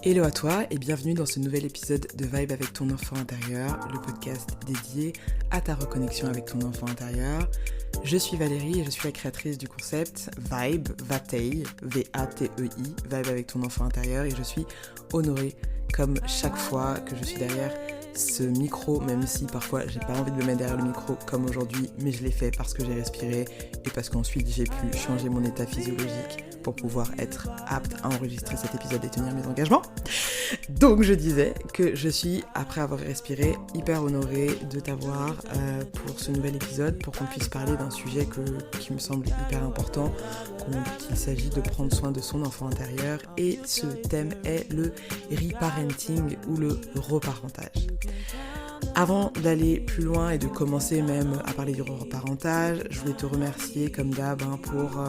Hello à toi et bienvenue dans ce nouvel épisode de Vibe avec ton enfant intérieur, le podcast dédié à ta reconnexion avec ton enfant intérieur. Je suis Valérie et je suis la créatrice du concept Vibe, Vatei, V-A-T-E-I, Vibe avec ton enfant intérieur, et je suis honorée comme chaque fois que je suis derrière ce micro, même si parfois j'ai pas envie de me mettre derrière le micro comme aujourd'hui, mais je l'ai fait parce que j'ai respiré et parce qu'ensuite j'ai pu changer mon état physiologique pour pouvoir être apte à enregistrer cet épisode et tenir mes engagements. Donc je disais que je suis, après avoir respiré, hyper honorée de t'avoir pour ce nouvel épisode, pour qu'on puisse parler d'un sujet qui me semble hyper important, qu'il s'agit de prendre soin de son enfant intérieur, et ce thème est le reparenting ou le reparentage. Avant d'aller plus loin et de commencer même à parler du reparentage, je voulais te remercier comme d'hab pour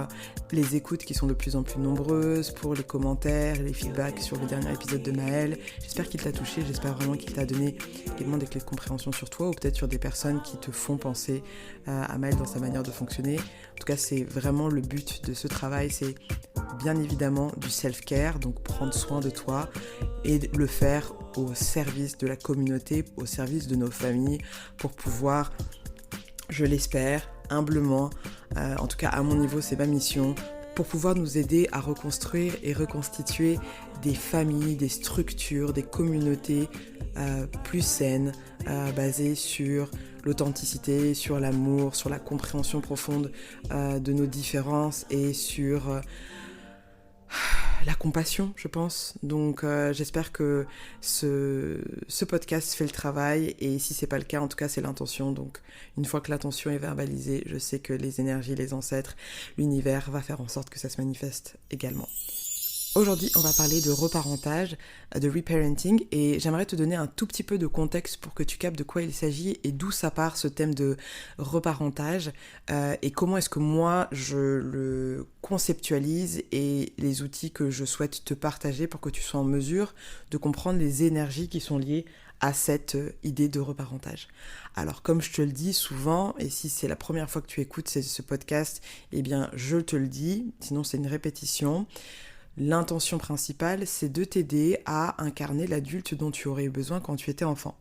les écoutes qui sont de plus en plus nombreuses, pour les commentaires, les feedbacks sur le dernier épisode de Maëlle. J'espère qu'il t'a touché, j'espère vraiment qu'il t'a donné également des clés de compréhension sur toi ou peut-être sur des personnes qui te font penser à Maëlle dans sa manière de fonctionner. En tout cas, c'est vraiment le but de ce travail, c'est bien évidemment du self-care, donc prendre soin de toi et le faire au service de la communauté, au service de nos familles, pour pouvoir, je l'espère, humblement, en tout cas à mon niveau c'est ma mission, pour pouvoir nous aider à reconstruire et reconstituer des familles, des structures, des communautés plus saines, basées sur l'authenticité, sur l'amour, sur la compréhension profonde de nos différences et sur la compassion, je pense. Donc j'espère que ce podcast fait le travail, et si c'est pas le cas, en tout cas c'est l'intention. Donc une fois que l'intention est verbalisée, je sais que les énergies, les ancêtres, l'univers va faire en sorte que ça se manifeste également. Aujourd'hui, on va parler de reparentage, de reparenting, et j'aimerais te donner un tout petit peu de contexte pour que tu captes de quoi il s'agit et d'où ça part ce thème de reparentage, et comment est-ce que moi je le conceptualise et les outils que je souhaite te partager pour que tu sois en mesure de comprendre les énergies qui sont liées à cette idée de reparentage. Alors comme je te le dis souvent, et si c'est la première fois que tu écoutes ce podcast, eh bien je te le dis, sinon c'est une répétition. L'intention principale, c'est de t'aider à incarner l'adulte dont tu aurais eu besoin quand tu étais enfant.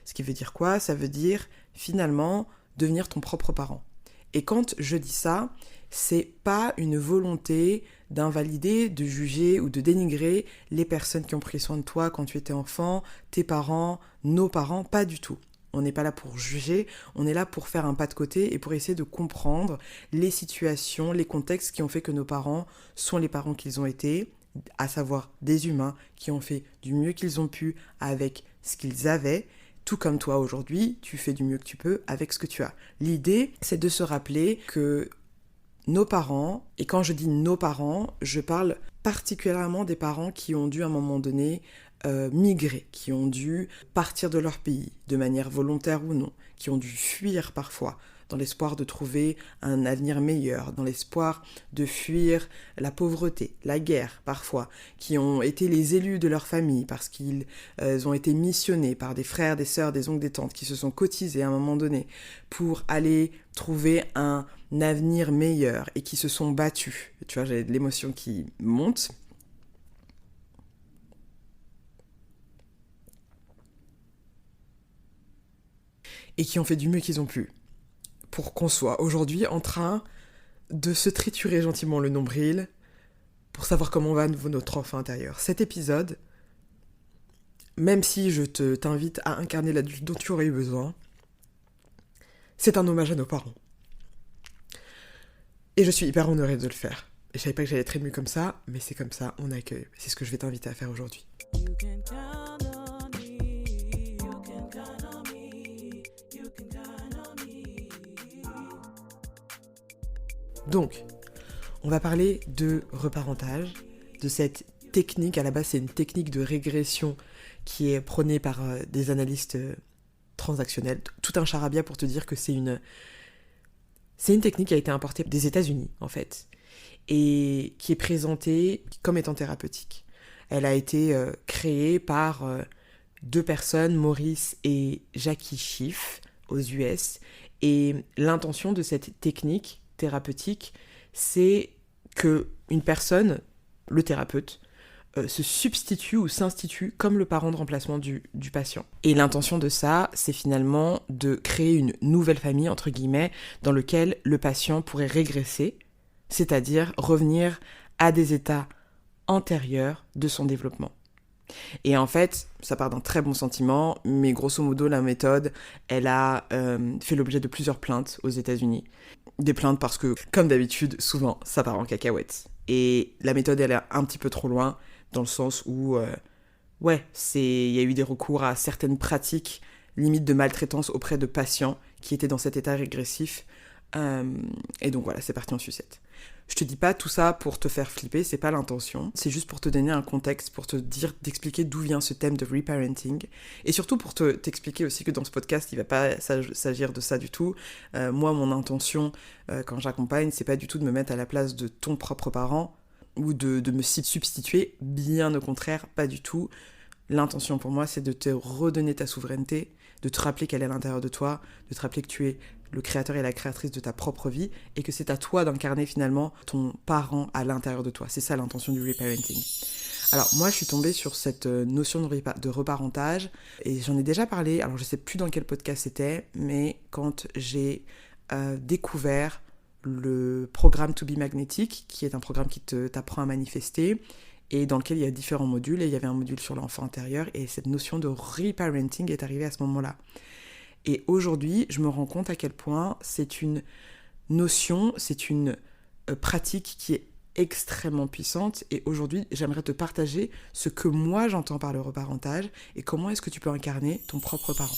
Ce qui veut dire quoi ? Ça veut dire, finalement, devenir ton propre parent. Et quand je dis ça, c'est pas une volonté d'invalider, de juger ou de dénigrer les personnes qui ont pris soin de toi quand tu étais enfant, tes parents, nos parents, pas du tout. On n'est pas là pour juger, on est là pour faire un pas de côté et pour essayer de comprendre les situations, les contextes qui ont fait que nos parents sont les parents qu'ils ont été, à savoir des humains qui ont fait du mieux qu'ils ont pu avec ce qu'ils avaient, tout comme toi aujourd'hui, tu fais du mieux que tu peux avec ce que tu as. L'idée, c'est de se rappeler que nos parents, et quand je dis nos parents, je parle particulièrement des parents qui ont dû à un moment donné migrer, qui ont dû partir de leur pays, de manière volontaire ou non, qui ont dû fuir parfois, dans l'espoir de trouver un avenir meilleur, dans l'espoir de fuir la pauvreté, la guerre parfois, qui ont été les élus de leur famille parce qu'ils ont été missionnés par des frères, des sœurs, des oncles, des tantes, qui se sont cotisés à un moment donné pour aller trouver un avenir meilleur et qui se sont battus. Tu vois, j'ai de l'émotion qui monte. Et qui ont fait du mieux qu'ils ont pu, pour qu'on soit aujourd'hui en train de se triturer gentiment le nombril pour savoir comment va notre enfant intérieur. Cet épisode, même si je t'invite à incarner l'adulte dont tu aurais eu besoin, c'est un hommage à nos parents. Et je suis hyper honorée de le faire. Et je savais pas que j'allais être émue comme ça, mais c'est comme ça, on accueille. C'est ce que je vais t'inviter à faire aujourd'hui. Donc, on va parler de reparentage, de cette technique. À la base, c'est une technique de régression qui est prônée par des analystes transactionnels. Tout un charabia pour te dire que c'est une technique qui a été importée des États-Unis, en fait, et qui est présentée comme étant thérapeutique. Elle a été créée par deux personnes, Maurice et Jackie Schiff, aux US, et l'intention de cette technique thérapeutique, c'est que une personne, le thérapeute, se substitue ou s'institue comme le parent de remplacement du patient. Et l'intention de ça, c'est finalement de créer une nouvelle famille, entre guillemets, dans laquelle le patient pourrait régresser, c'est-à-dire revenir à des états antérieurs de son développement. Et en fait, ça part d'un très bon sentiment, mais grosso modo, la méthode, elle a fait l'objet de plusieurs plaintes aux États-Unis. Des plaintes parce que, comme d'habitude, souvent, ça part en cacahuète. Et la méthode, elle est un petit peu trop loin, dans le sens où, il y a eu des recours à certaines pratiques, limite de maltraitance auprès de patients qui étaient dans cet état régressif. Et donc voilà, c'est parti en sucette. Je te dis pas tout ça pour te faire flipper, c'est pas l'intention. C'est juste pour te donner un contexte, pour te dire, d'expliquer d'où vient ce thème de reparenting. Et surtout pour t'expliquer aussi que dans ce podcast, il va pas s'agir de ça du tout. Moi, mon intention, quand j'accompagne, c'est pas du tout de me mettre à la place de ton propre parent ou de me substituer. Bien au contraire, pas du tout. L'intention pour moi, c'est de te redonner ta souveraineté, de te rappeler qu'elle est à l'intérieur de toi, de te rappeler que tu es le créateur et la créatrice de ta propre vie, et que c'est à toi d'incarner finalement ton parent à l'intérieur de toi. C'est ça l'intention du reparenting. Alors moi je suis tombée sur cette notion de reparentage, et j'en ai déjà parlé, alors je sais plus dans quel podcast c'était, mais quand j'ai découvert le programme To Be Magnetic, qui est un programme qui t'apprend à manifester, et dans lequel il y a différents modules, et il y avait un module sur l'enfant intérieur, et cette notion de reparenting est arrivée à ce moment-là. Et aujourd'hui, je me rends compte à quel point c'est une notion, c'est une pratique qui est extrêmement puissante. Et aujourd'hui, j'aimerais te partager ce que moi j'entends par le reparentage et comment est-ce que tu peux incarner ton propre parent.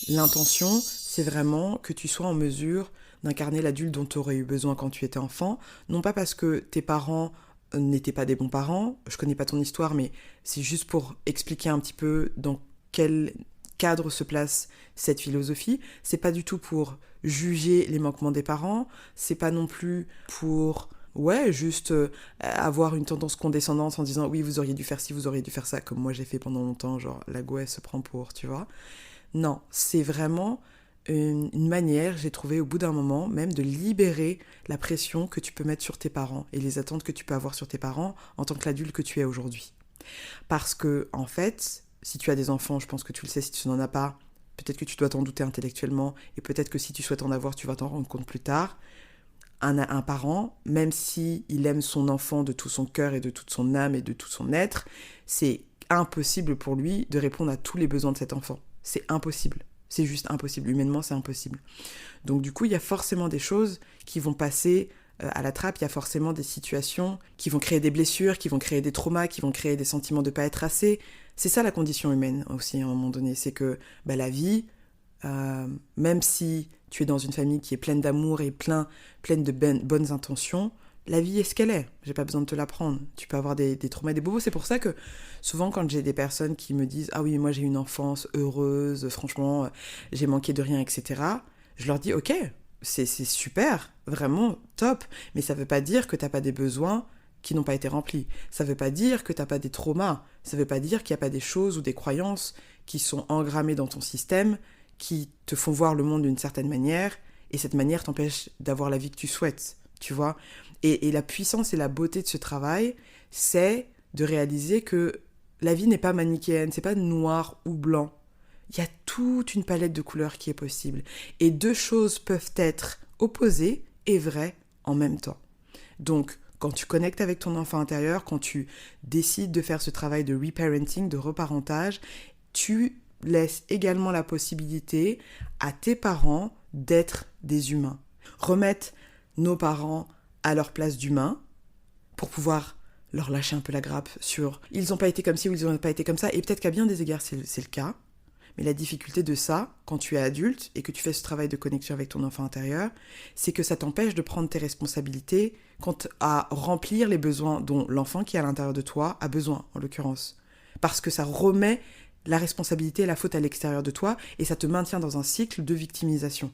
L'intention, c'est vraiment que tu sois en mesure d'incarner l'adulte dont tu aurais eu besoin quand tu étais enfant. Non pas parce que tes parents n'étaient pas des bons parents, je connais pas ton histoire, mais c'est juste pour expliquer un petit peu dans quel cadre se place cette philosophie. C'est pas du tout pour juger les manquements des parents, c'est pas non plus pour juste avoir une tendance condescendante en disant oui vous auriez dû faire ci, vous auriez dû faire ça, comme moi j'ai fait pendant longtemps, genre la go elle se prend pour, tu vois. Non, c'est vraiment une manière, j'ai trouvé au bout d'un moment, même de libérer la pression que tu peux mettre sur tes parents et les attentes que tu peux avoir sur tes parents en tant que l'adulte que tu es aujourd'hui. Parce que, en fait, si tu as des enfants, je pense que tu le sais, si tu n'en as pas, peut-être que tu dois t'en douter intellectuellement, et peut-être que si tu souhaites en avoir, tu vas t'en rendre compte plus tard. Un parent, même s'il aime son enfant de tout son cœur et de toute son âme et de tout son être, c'est impossible pour lui de répondre à tous les besoins de cet enfant. C'est impossible. C'est juste impossible. Humainement, c'est impossible. Donc du coup, il y a forcément des choses qui vont passer à la trappe, il y a forcément des situations qui vont créer des blessures, qui vont créer des traumas, qui vont créer des sentiments de pas être assez. C'est ça la condition humaine aussi à un moment donné, c'est que la vie, même si tu es dans une famille qui est pleine d'amour et pleine de bonnes intentions, la vie est ce qu'elle est. J'ai pas besoin de te l'apprendre. Tu peux avoir des traumas et des bobos. C'est pour ça que souvent quand j'ai des personnes qui me disent « Ah oui, moi j'ai une enfance heureuse, franchement, j'ai manqué de rien, etc. » Je leur dis « Ok, c'est super, vraiment top. Mais ça veut pas dire que t'as pas des besoins qui n'ont pas été remplis. Ça veut pas dire que t'as pas des traumas. Ça veut pas dire qu'il y a pas des choses ou des croyances qui sont engrammées dans ton système, qui te font voir le monde d'une certaine manière, et cette manière t'empêche d'avoir la vie que tu souhaites, tu vois. Et la puissance et la beauté de ce travail, c'est de réaliser que la vie n'est pas manichéenne, c'est pas noir ou blanc. Il y a toute une palette de couleurs qui est possible. Et deux choses peuvent être opposées et vraies en même temps. Donc, quand tu connectes avec ton enfant intérieur, quand tu décides de faire ce travail de reparenting, de reparentage, tu laisses également la possibilité à tes parents d'être des humains. Remettre nos parents à leur place d'humains pour pouvoir leur lâcher un peu la grappe sur « ils n'ont pas été comme ci ou ils n'ont pas été comme ça » et peut-être qu'à bien des égards c'est le cas, mais la difficulté de ça, quand tu es adulte et que tu fais ce travail de connexion avec ton enfant intérieur, c'est que ça t'empêche de prendre tes responsabilités quant à remplir les besoins dont l'enfant qui est à l'intérieur de toi a besoin, en l'occurrence. Parce que ça remet la responsabilité et la faute à l'extérieur de toi et ça te maintient dans un cycle de victimisation.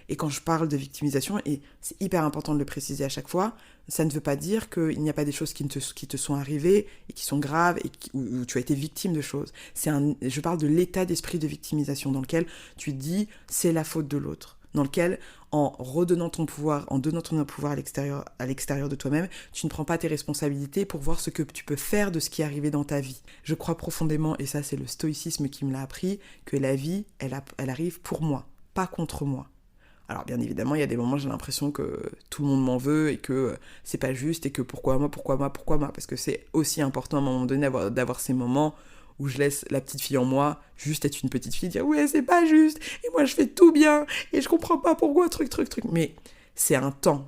Et quand je parle de victimisation, et c'est hyper important de le préciser à chaque fois, ça ne veut pas dire qu'il n'y a pas des choses qui te sont arrivées et qui sont graves et où tu as été victime de choses. Je parle de l'état d'esprit de victimisation dans lequel tu dis c'est la faute de l'autre. dans lequel, en redonnant ton pouvoir, en donnant ton pouvoir à l'extérieur de toi-même, tu ne prends pas tes responsabilités pour voir ce que tu peux faire de ce qui est arrivé dans ta vie. Je crois profondément, et ça c'est le stoïcisme qui me l'a appris, que la vie, elle arrive pour moi, pas contre moi. Alors bien évidemment, il y a des moments où j'ai l'impression que tout le monde m'en veut et que c'est pas juste et que pourquoi moi, parce que c'est aussi important à un moment donné d'avoir ces moments où je laisse la petite fille en moi juste être une petite fille, dire ouais c'est pas juste et moi je fais tout bien et je comprends pas pourquoi truc. Mais c'est un temps.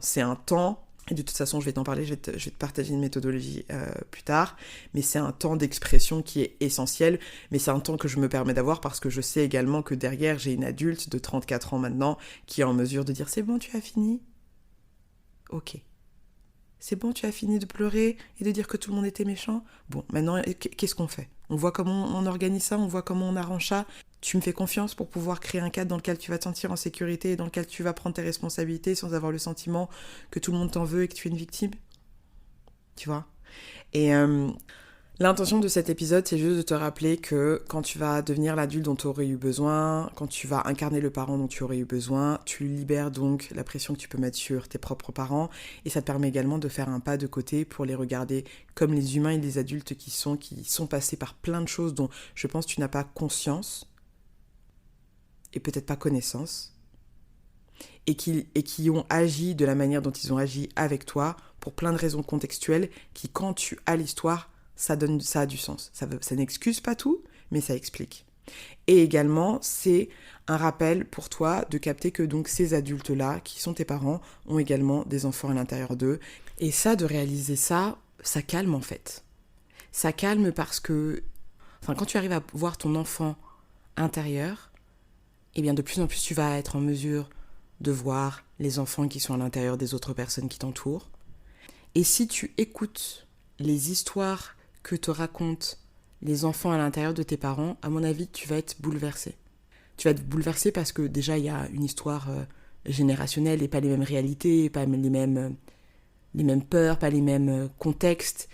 Et de toute façon, je vais t'en parler, je vais te partager une méthodologie plus tard, mais c'est un temps d'expression qui est essentiel, mais c'est un temps que je me permets d'avoir parce que je sais également que derrière, j'ai une adulte de 34 ans maintenant qui est en mesure de dire « C'est bon, tu as fini ?» Ok. C'est bon, tu as fini de pleurer et de dire que tout le monde était méchant ? Bon, maintenant, qu'est-ce qu'on fait ? On voit comment on organise ça, on voit comment on arrange ça. Tu me fais confiance pour pouvoir créer un cadre dans lequel tu vas te sentir en sécurité et dans lequel tu vas prendre tes responsabilités sans avoir le sentiment que tout le monde t'en veut et que tu es une victime ? Tu vois ? Et l'intention de cet épisode, c'est juste de te rappeler que quand tu vas devenir l'adulte dont tu aurais eu besoin, quand tu vas incarner le parent dont tu aurais eu besoin, tu libères donc la pression que tu peux mettre sur tes propres parents et ça te permet également de faire un pas de côté pour les regarder comme les humains et les adultes qui sont passés par plein de choses dont je pense tu n'as pas conscience et peut-être pas connaissance et qui ont agi de la manière dont ils ont agi avec toi pour plein de raisons contextuelles qui, quand tu as l'histoire, ça a du sens. Ça n'excuse pas tout, mais ça explique. Et également, c'est un rappel pour toi de capter que donc ces adultes-là, qui sont tes parents, ont également des enfants à l'intérieur d'eux. Et ça, de réaliser ça, ça calme en fait. Ça calme parce que, quand tu arrives à voir ton enfant intérieur, eh bien de plus en plus tu vas être en mesure de voir les enfants qui sont à l'intérieur des autres personnes qui t'entourent. Et si tu écoutes les histoires que te racontent les enfants à l'intérieur de tes parents, à mon avis, tu vas être bouleversé. Tu vas être bouleversé parce que déjà, il y a une histoire générationnelle et pas les mêmes réalités, pas les mêmes peurs, pas les mêmes contextes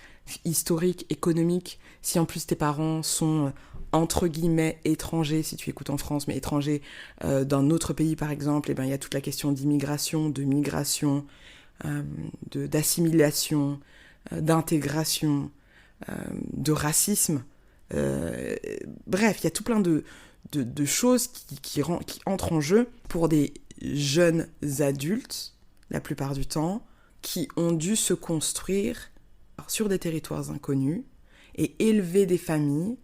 historiques, économiques. Si en plus tes parents sont entre guillemets étrangers, si tu écoutes en France, mais étrangers d'un autre pays par exemple, et ben il y a toute la question d'immigration, de migration, d'assimilation, d'intégration, de racisme. Bref, il y a tout plein de choses qui entrent en jeu pour des jeunes adultes, la plupart du temps, qui ont dû se construire sur des territoires inconnus et élever des familles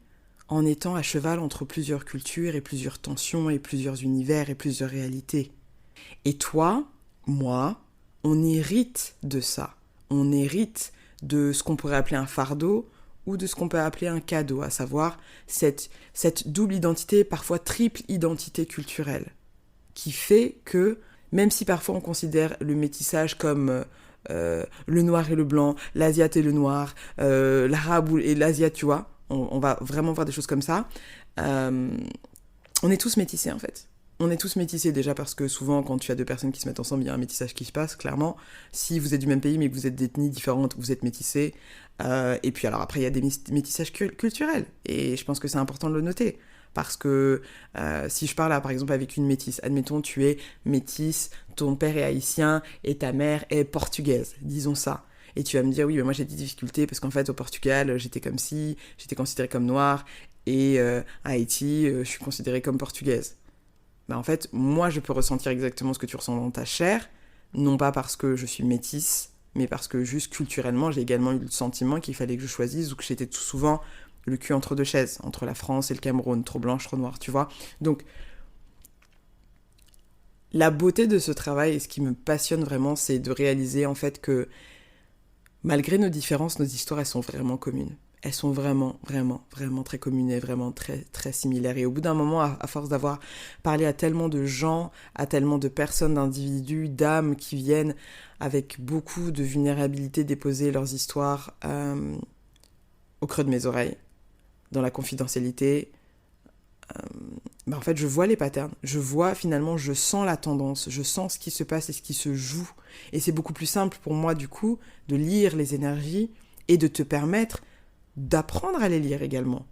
en étant à cheval entre plusieurs cultures et plusieurs tensions et plusieurs univers et plusieurs réalités. Et toi, moi, on hérite de ça. On hérite de ce qu'on pourrait appeler un fardeau ou de ce qu'on peut appeler un cadeau, à savoir cette double identité, parfois triple identité culturelle, qui fait que, même si parfois on considère le métissage comme le noir et le blanc, l'asiate et le noir, l'arabe et l'asiate, tu vois, on va vraiment voir des choses comme ça, on est tous métissés en fait. On est tous métissés déjà parce que souvent quand tu as deux personnes qui se mettent ensemble, il y a un métissage qui se passe, clairement. Si vous êtes du même pays mais que vous êtes d'ethnies différentes, vous êtes métissés. Et puis alors après il y a des métissages culturels et je pense que c'est important de le noter. Parce que si je parle là, par exemple avec une métisse, admettons tu es métisse, ton père est haïtien et ta mère est portugaise, disons ça. Et tu vas me dire oui mais moi j'ai des difficultés parce qu'en fait au Portugal j'étais comme ci, j'étais considérée comme noire et à Haïti je suis considérée comme portugaise. En fait, moi, je peux ressentir exactement ce que tu ressens dans ta chair, non pas parce que je suis métisse, mais parce que juste culturellement, j'ai également eu le sentiment qu'il fallait que je choisisse ou que j'étais tout souvent le cul entre deux chaises, entre la France et le Cameroun, trop blanche, trop noire, tu vois. Donc, la beauté de ce travail et ce qui me passionne vraiment, c'est de réaliser en fait que malgré nos différences, nos histoires, elles sont vraiment communes. Elles sont vraiment, vraiment, vraiment très communes et vraiment très, très similaires. Et au bout d'un moment, à force d'avoir parlé à tellement de gens, à tellement de personnes, d'individus, d'âmes qui viennent avec beaucoup de vulnérabilité déposer leurs histoires au creux de mes oreilles, dans la confidentialité, en fait, je vois les patterns. Je vois finalement, je sens la tendance, je sens ce qui se passe et ce qui se joue. Et c'est beaucoup plus simple pour moi, du coup, de lire les énergies et de te permettre d'apprendre à les lire également.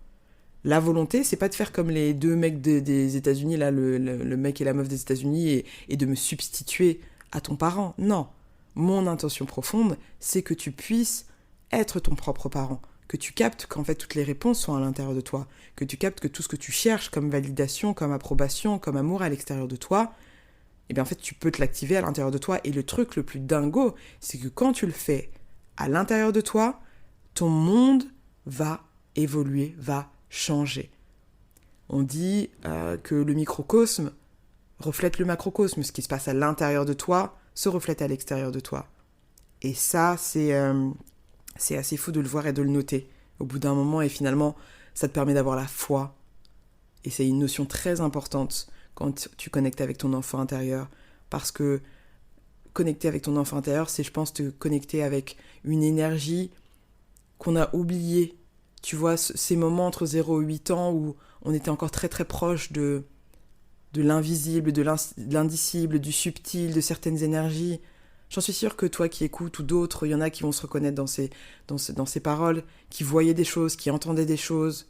La volonté, c'est pas de faire comme les deux mecs des États-Unis, là, le mec et la meuf des États-Unis, et de me substituer à ton parent. Non. Mon intention profonde, c'est que tu puisses être ton propre parent. Que tu captes qu'en fait toutes les réponses sont à l'intérieur de toi. Que tu captes que tout ce que tu cherches comme validation, comme approbation, comme amour à l'extérieur de toi, eh bien en fait tu peux te l'activer à l'intérieur de toi. Et le truc le plus dingo, c'est que quand tu le fais à l'intérieur de toi, ton monde va évoluer, va changer. On dit que le microcosme reflète le macrocosme. Ce qui se passe à l'intérieur de toi se reflète à l'extérieur de toi. Et ça, c'est assez fou de le voir et de le noter au bout d'un moment. Et finalement, ça te permet d'avoir la foi. Et c'est une notion très importante quand tu connectes avec ton enfant intérieur. Parce que connecter avec ton enfant intérieur, c'est, je pense, te connecter avec une énergie qu'on a oubliée. Tu vois, ces moments entre 0 et 8 ans où on était encore très très proche de l'invisible, de l'indicible, du subtil, de certaines énergies. J'en suis sûre que toi qui écoutes ou d'autres, il y en a qui vont se reconnaître dans ces paroles, qui voyaient des choses, qui entendaient des choses.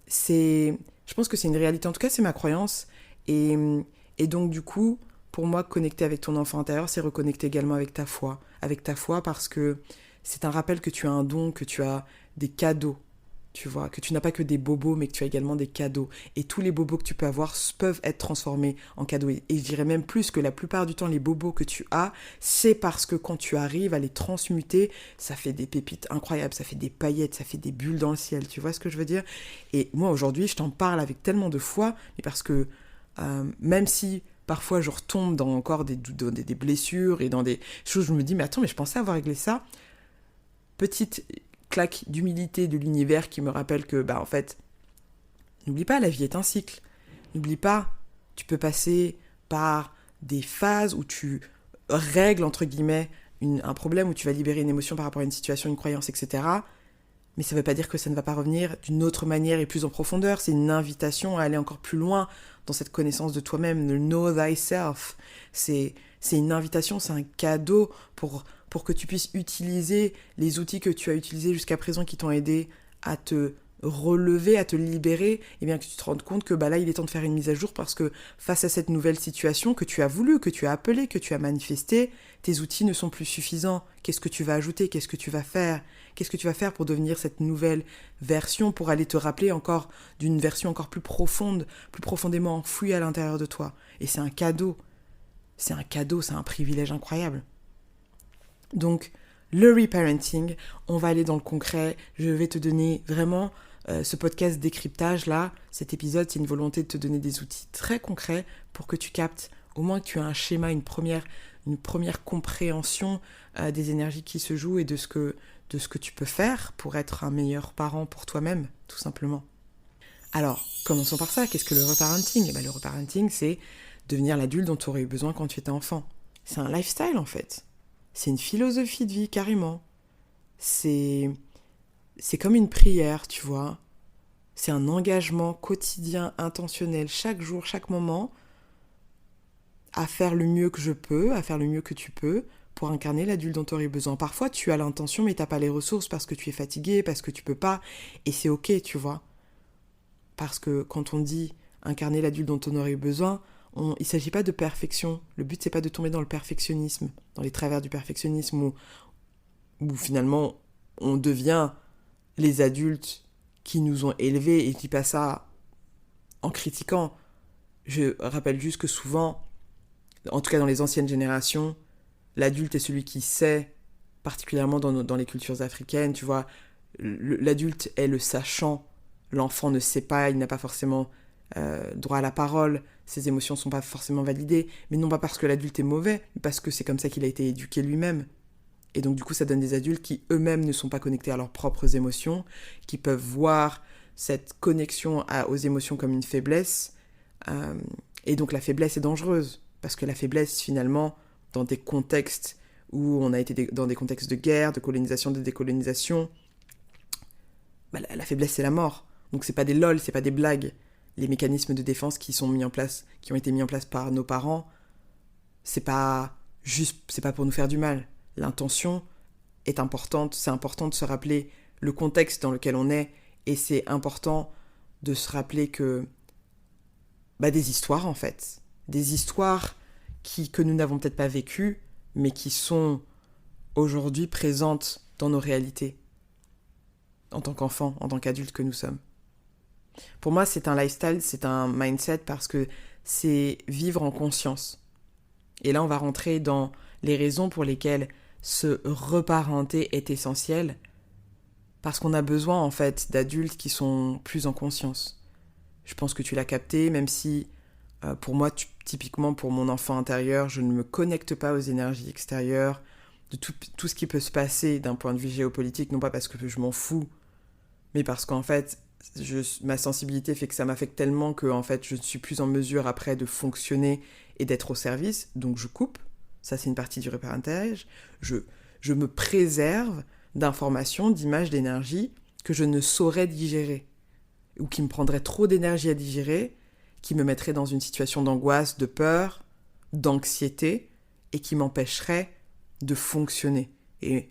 Je pense que c'est une réalité, en tout cas c'est ma croyance. Et donc du coup, pour moi, connecter avec ton enfant intérieur, c'est reconnecter également avec ta foi. Avec ta foi parce que c'est un rappel que tu as un don, que tu as des cadeaux. Tu vois, que tu n'as pas que des bobos, mais que tu as également des cadeaux. Et tous les bobos que tu peux avoir peuvent être transformés en cadeaux. Et je dirais même plus que la plupart du temps, les bobos que tu as, c'est parce que quand tu arrives à les transmuter, ça fait des pépites incroyables, ça fait des paillettes, ça fait des bulles dans le ciel. Tu vois ce que je veux dire ? Et moi, aujourd'hui, je t'en parle avec tellement de foi, mais parce que même si parfois je retombe dans encore des blessures et dans des choses, je me dis, mais attends, mais je pensais avoir réglé ça. Petite claque d'humilité de l'univers qui me rappelle que, en fait, n'oublie pas, la vie est un cycle. N'oublie pas, tu peux passer par des phases où tu règles, entre guillemets, un problème, où tu vas libérer une émotion par rapport à une situation, une croyance, etc. Mais ça ne veut pas dire que ça ne va pas revenir d'une autre manière et plus en profondeur. C'est une invitation à aller encore plus loin dans cette connaissance de toi-même, le know thyself. C'est une invitation, c'est un cadeau pour que tu puisses utiliser les outils que tu as utilisés jusqu'à présent qui t'ont aidé à te relever, à te libérer, et bien que tu te rendes compte que là, il est temps de faire une mise à jour parce que face à cette nouvelle situation que tu as voulu, que tu as appelée, que tu as manifestée, tes outils ne sont plus suffisants. Qu'est-ce que tu vas ajouter ? Qu'est-ce que tu vas faire ? Qu'est-ce que tu vas faire pour devenir cette nouvelle version, pour aller te rappeler encore d'une version encore plus profonde, plus profondément enfouie à l'intérieur de toi ? Et c'est un cadeau. C'est un cadeau, c'est un privilège incroyable. Donc, le reparenting, on va aller dans le concret. Je vais te donner vraiment ce podcast décryptage là. Cet épisode, c'est une volonté de te donner des outils très concrets pour que tu captes, au moins que tu aies un schéma, une première compréhension des énergies qui se jouent et de ce que tu peux faire pour être un meilleur parent pour toi-même, tout simplement. Alors, commençons par ça. Qu'est-ce que le reparenting ? Le reparenting, c'est devenir l'adulte dont tu aurais eu besoin quand tu étais enfant. C'est un lifestyle en fait. C'est une philosophie de vie, carrément. C'est comme une prière, tu vois. C'est un engagement quotidien, intentionnel, chaque jour, chaque moment, à faire le mieux que je peux, à faire le mieux que tu peux, pour incarner l'adulte dont tu aurais besoin. Parfois, tu as l'intention, mais tu n'as pas les ressources parce que tu es fatigué, parce que tu peux pas. Et c'est ok, tu vois. Parce que quand on dit incarner l'adulte dont on aurait eu besoin, il ne s'agit pas de perfection. Le but, c'est pas de tomber dans le perfectionnisme, dans les travers du perfectionnisme où finalement on devient les adultes qui nous ont élevés, et je dis pas ça en critiquant. Je rappelle juste que souvent, en tout cas dans les anciennes générations, l'adulte est celui qui sait, particulièrement dans les cultures africaines, tu vois, l'adulte est le sachant, l'enfant ne sait pas, il n'a pas forcément droit à la parole, ses émotions ne sont pas forcément validées, mais non pas parce que l'adulte est mauvais, mais parce que c'est comme ça qu'il a été éduqué lui-même. Et donc du coup, ça donne des adultes qui eux-mêmes ne sont pas connectés à leurs propres émotions, qui peuvent voir cette connexion aux émotions comme une faiblesse. Et donc la faiblesse est dangereuse, parce que la faiblesse, finalement, dans des contextes où on a été dans des contextes de guerre, de colonisation, de décolonisation, la faiblesse, c'est la mort. Donc c'est pas des lol, c'est pas des blagues. Les mécanismes de défense qui ont été mis en place par nos parents, c'est pas pour nous faire du mal. L'intention est importante, c'est important de se rappeler le contexte dans lequel on est, et c'est important de se rappeler que des histoires en fait, des histoires que nous n'avons peut-être pas vécues, mais qui sont aujourd'hui présentes dans nos réalités, en tant qu'enfants, en tant qu'adultes que nous sommes. Pour moi, c'est un lifestyle, c'est un mindset parce que c'est vivre en conscience. Et là, on va rentrer dans les raisons pour lesquelles se reparenter est essentiel, parce qu'on a besoin en fait d'adultes qui sont plus en conscience. Je pense que tu l'as capté, même si pour moi, typiquement pour mon enfant intérieur, je ne me connecte pas aux énergies extérieures, de tout ce qui peut se passer d'un point de vue géopolitique, non pas parce que je m'en fous, mais parce qu'en fait, ma sensibilité fait que ça m'affecte tellement que en fait, je ne suis plus en mesure après de fonctionner et d'être au service, donc je coupe. Ça, c'est une partie du reparentage. Je me préserve d'informations, d'images, d'énergie que je ne saurais digérer, ou qui me prendraient trop d'énergie à digérer, qui me mettraient dans une situation d'angoisse, de peur, d'anxiété, et qui m'empêcherait de fonctionner. Et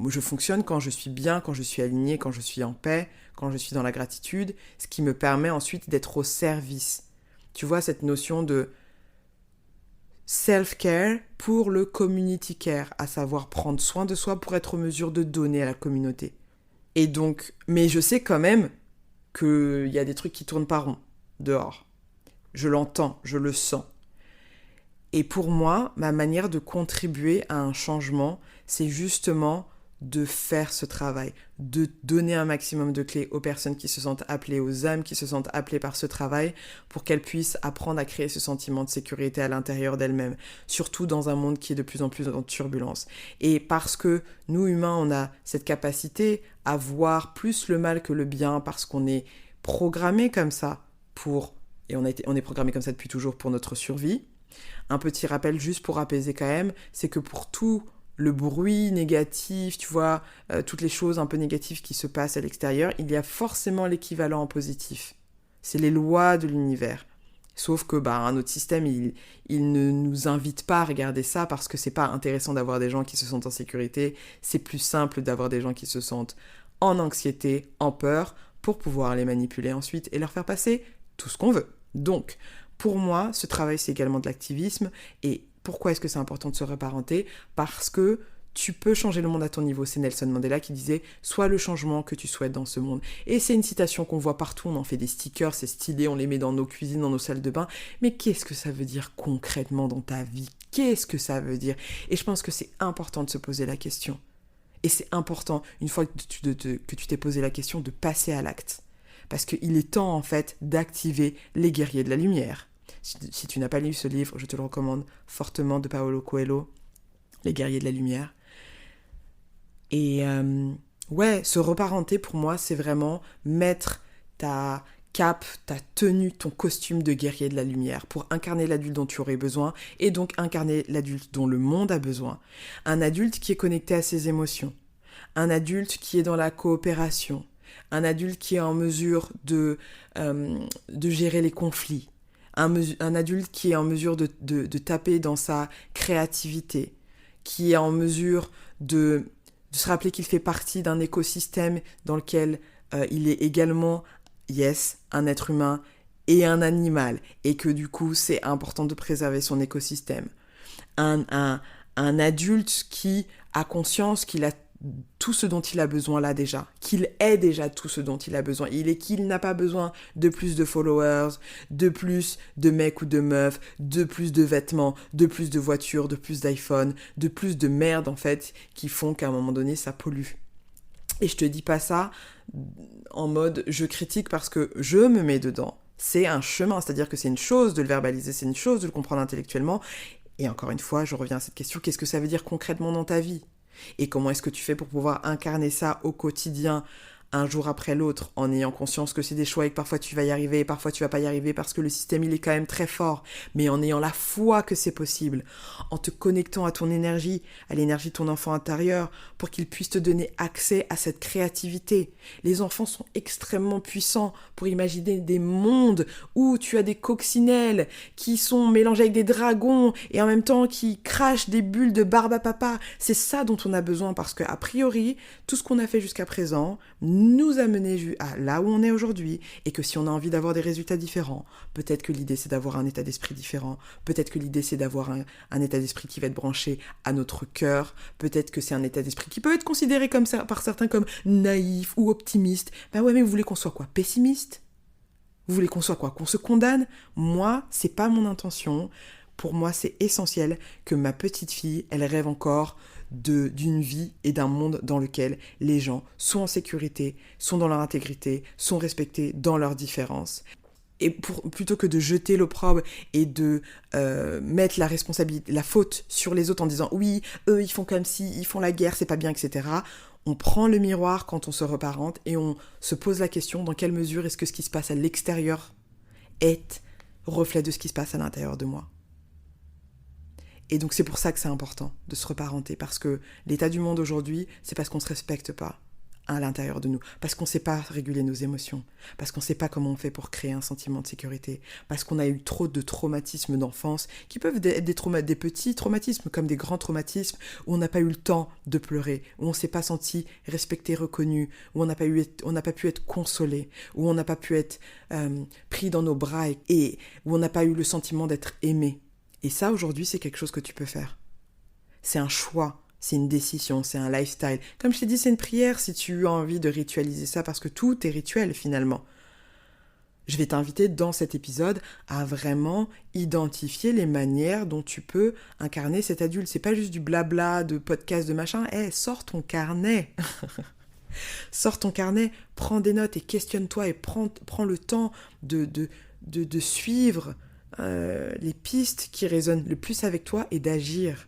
je fonctionne quand je suis bien, quand je suis alignée, quand je suis en paix, quand je suis dans la gratitude, ce qui me permet ensuite d'être au service. Tu vois, cette notion de self-care pour le community care, à savoir prendre soin de soi pour être en mesure de donner à la communauté. Et donc, mais je sais quand même qu'il y a des trucs qui tournent pas rond dehors. Je l'entends, je le sens. Et pour moi, ma manière de contribuer à un changement, c'est justement de faire ce travail, de donner un maximum de clés aux personnes qui se sentent appelées, aux âmes qui se sentent appelées par ce travail, pour qu'elles puissent apprendre à créer ce sentiment de sécurité à l'intérieur d'elles-mêmes, surtout dans un monde qui est de plus en plus en turbulence. Et parce que nous, humains, on a cette capacité à voir plus le mal que le bien, parce qu'on est programmé comme ça et on est programmé comme ça depuis toujours pour notre survie. Un petit rappel juste pour apaiser quand même, c'est que pour tout le bruit négatif, tu vois, toutes les choses un peu négatives qui se passent à l'extérieur, il y a forcément l'équivalent en positif. C'est les lois de l'univers. Sauf que notre système, il ne nous invite pas à regarder ça parce que c'est pas intéressant d'avoir des gens qui se sentent en sécurité. C'est plus simple d'avoir des gens qui se sentent en anxiété, en peur, pour pouvoir les manipuler ensuite et leur faire passer tout ce qu'on veut. Donc, pour moi, ce travail, c'est également de l'activisme. Et pourquoi est-ce que c'est important de se reparenter ? Parce que tu peux changer le monde à ton niveau. C'est Nelson Mandela qui disait « Sois le changement que tu souhaites dans ce monde ». Et c'est une citation qu'on voit partout. On en fait des stickers, c'est stylé, on les met dans nos cuisines, dans nos salles de bain. Mais qu'est-ce que ça veut dire concrètement dans ta vie ? Qu'est-ce que ça veut dire ? Et je pense que c'est important de se poser la question. Et c'est important, une fois que tu t'es posé la question, de passer à l'acte. Parce qu'il est temps, en fait, d'activer les guerriers de la lumière. Si tu n'as pas lu ce livre, je te le recommande fortement, de Paulo Coelho, Les guerriers de la lumière. Et se reparenter, pour moi, c'est vraiment mettre ta cape, ta tenue, ton costume de guerrier de la lumière pour incarner l'adulte dont tu aurais besoin et donc incarner l'adulte dont le monde a besoin. Un adulte qui est connecté à ses émotions. Un adulte qui est dans la coopération. Un adulte qui est en mesure de gérer les conflits. Un adulte qui est en mesure de taper dans sa créativité, qui est en mesure de se rappeler qu'il fait partie d'un écosystème dans lequel il est également, un être humain et un animal, et que du coup, c'est important de préserver son écosystème. Un adulte qui a conscience qu'il a tout ce dont il a besoin là déjà, qu'il est déjà tout ce dont il a besoin, qu'il n'a pas besoin de plus de followers, de plus de mecs ou de meufs, de plus de vêtements, de plus de voitures, de plus d'iPhone, de plus de merde en fait, qui font qu'à un moment donné ça pollue. Et je te dis pas ça en mode je critique parce que je me mets dedans. C'est un chemin, c'est-à-dire que c'est une chose de le verbaliser, c'est une chose de le comprendre intellectuellement. Et encore une fois, je reviens à cette question, qu'est-ce que ça veut dire concrètement dans ta vie ? Et comment est-ce que tu fais pour pouvoir incarner ça au quotidien, un jour après l'autre, en ayant conscience que c'est des choix et que parfois tu vas y arriver et parfois tu vas pas y arriver parce que le système il est quand même très fort, mais en ayant la foi que c'est possible, en te connectant à ton énergie, à l'énergie de ton enfant intérieur, pour qu'il puisse te donner accès à cette créativité. Les enfants sont extrêmement puissants pour imaginer des mondes où tu as des coccinelles qui sont mélangées avec des dragons et en même temps qui crachent des bulles de barbe à papa. C'est ça dont on a besoin parce que, a priori, tout ce qu'on a fait jusqu'à présent nous amener à là où on est aujourd'hui, et que si on a envie d'avoir des résultats différents, peut-être que l'idée c'est d'avoir un état d'esprit différent, peut-être que l'idée c'est d'avoir un état d'esprit qui va être branché à notre cœur, peut-être que c'est un état d'esprit qui peut être considéré comme ça, par certains comme naïf ou optimiste. Ben ouais, mais vous voulez qu'on soit quoi? Pessimiste? Vous voulez qu'on soit quoi? Qu'on se condamne? Moi, c'est pas mon intention. Pour moi, c'est essentiel que ma petite fille, elle rêve encore d'une vie et d'un monde dans lequel les gens sont en sécurité, sont dans leur intégrité, sont respectés dans leurs différences. Et plutôt que de jeter l'opprobre et de mettre la responsabilité, la faute sur les autres en disant oui, eux ils font comme si, ils font la guerre, c'est pas bien, etc. On prend le miroir quand on se reparente et on se pose la question dans quelle mesure est-ce que ce qui se passe à l'extérieur est reflet de ce qui se passe à l'intérieur de moi. Et donc c'est pour ça que c'est important de se reparenter, parce que l'état du monde aujourd'hui, c'est parce qu'on ne se respecte pas à l'intérieur de nous, parce qu'on ne sait pas réguler nos émotions, parce qu'on ne sait pas comment on fait pour créer un sentiment de sécurité, parce qu'on a eu trop de traumatismes d'enfance, qui peuvent être des petits traumatismes comme des grands traumatismes, où on n'a pas eu le temps de pleurer, où on ne s'est pas senti respecté, reconnu, où on n'a pas pu être consolé, où on n'a pas pu être pris dans nos bras et où on n'a pas eu le sentiment d'être aimé. Et ça, aujourd'hui, c'est quelque chose que tu peux faire. C'est un choix, c'est une décision, c'est un lifestyle. Comme je t'ai dit, c'est une prière si tu as envie de ritualiser ça, parce que tout est rituel, finalement. Je vais t'inviter dans cet épisode à vraiment identifier les manières dont tu peux incarner cet adulte. C'est pas juste du blabla, de podcast, de machin. Sors ton carnet. Sors ton carnet, prends des notes et questionne-toi et prends le temps de suivre les pistes qui résonnent le plus avec toi et d'agir.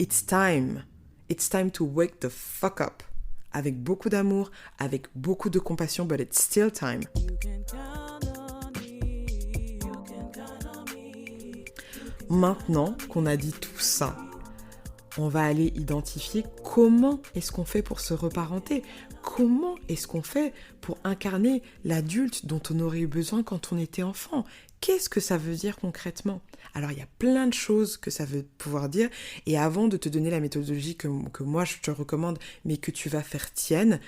It's time. It's time to wake the fuck up. Avec beaucoup d'amour, avec beaucoup de compassion, but it's still time. Maintenant qu'on a dit tout ça, on va aller identifier comment est-ce qu'on fait pour se reparenter. Comment est-ce qu'on fait pour incarner l'adulte dont on aurait eu besoin quand on était enfant? Qu'est-ce que ça veut dire concrètement? Alors, il y a plein de choses que ça veut pouvoir dire. Et avant de te donner la méthodologie que moi, je te recommande, mais que tu vas faire tienne,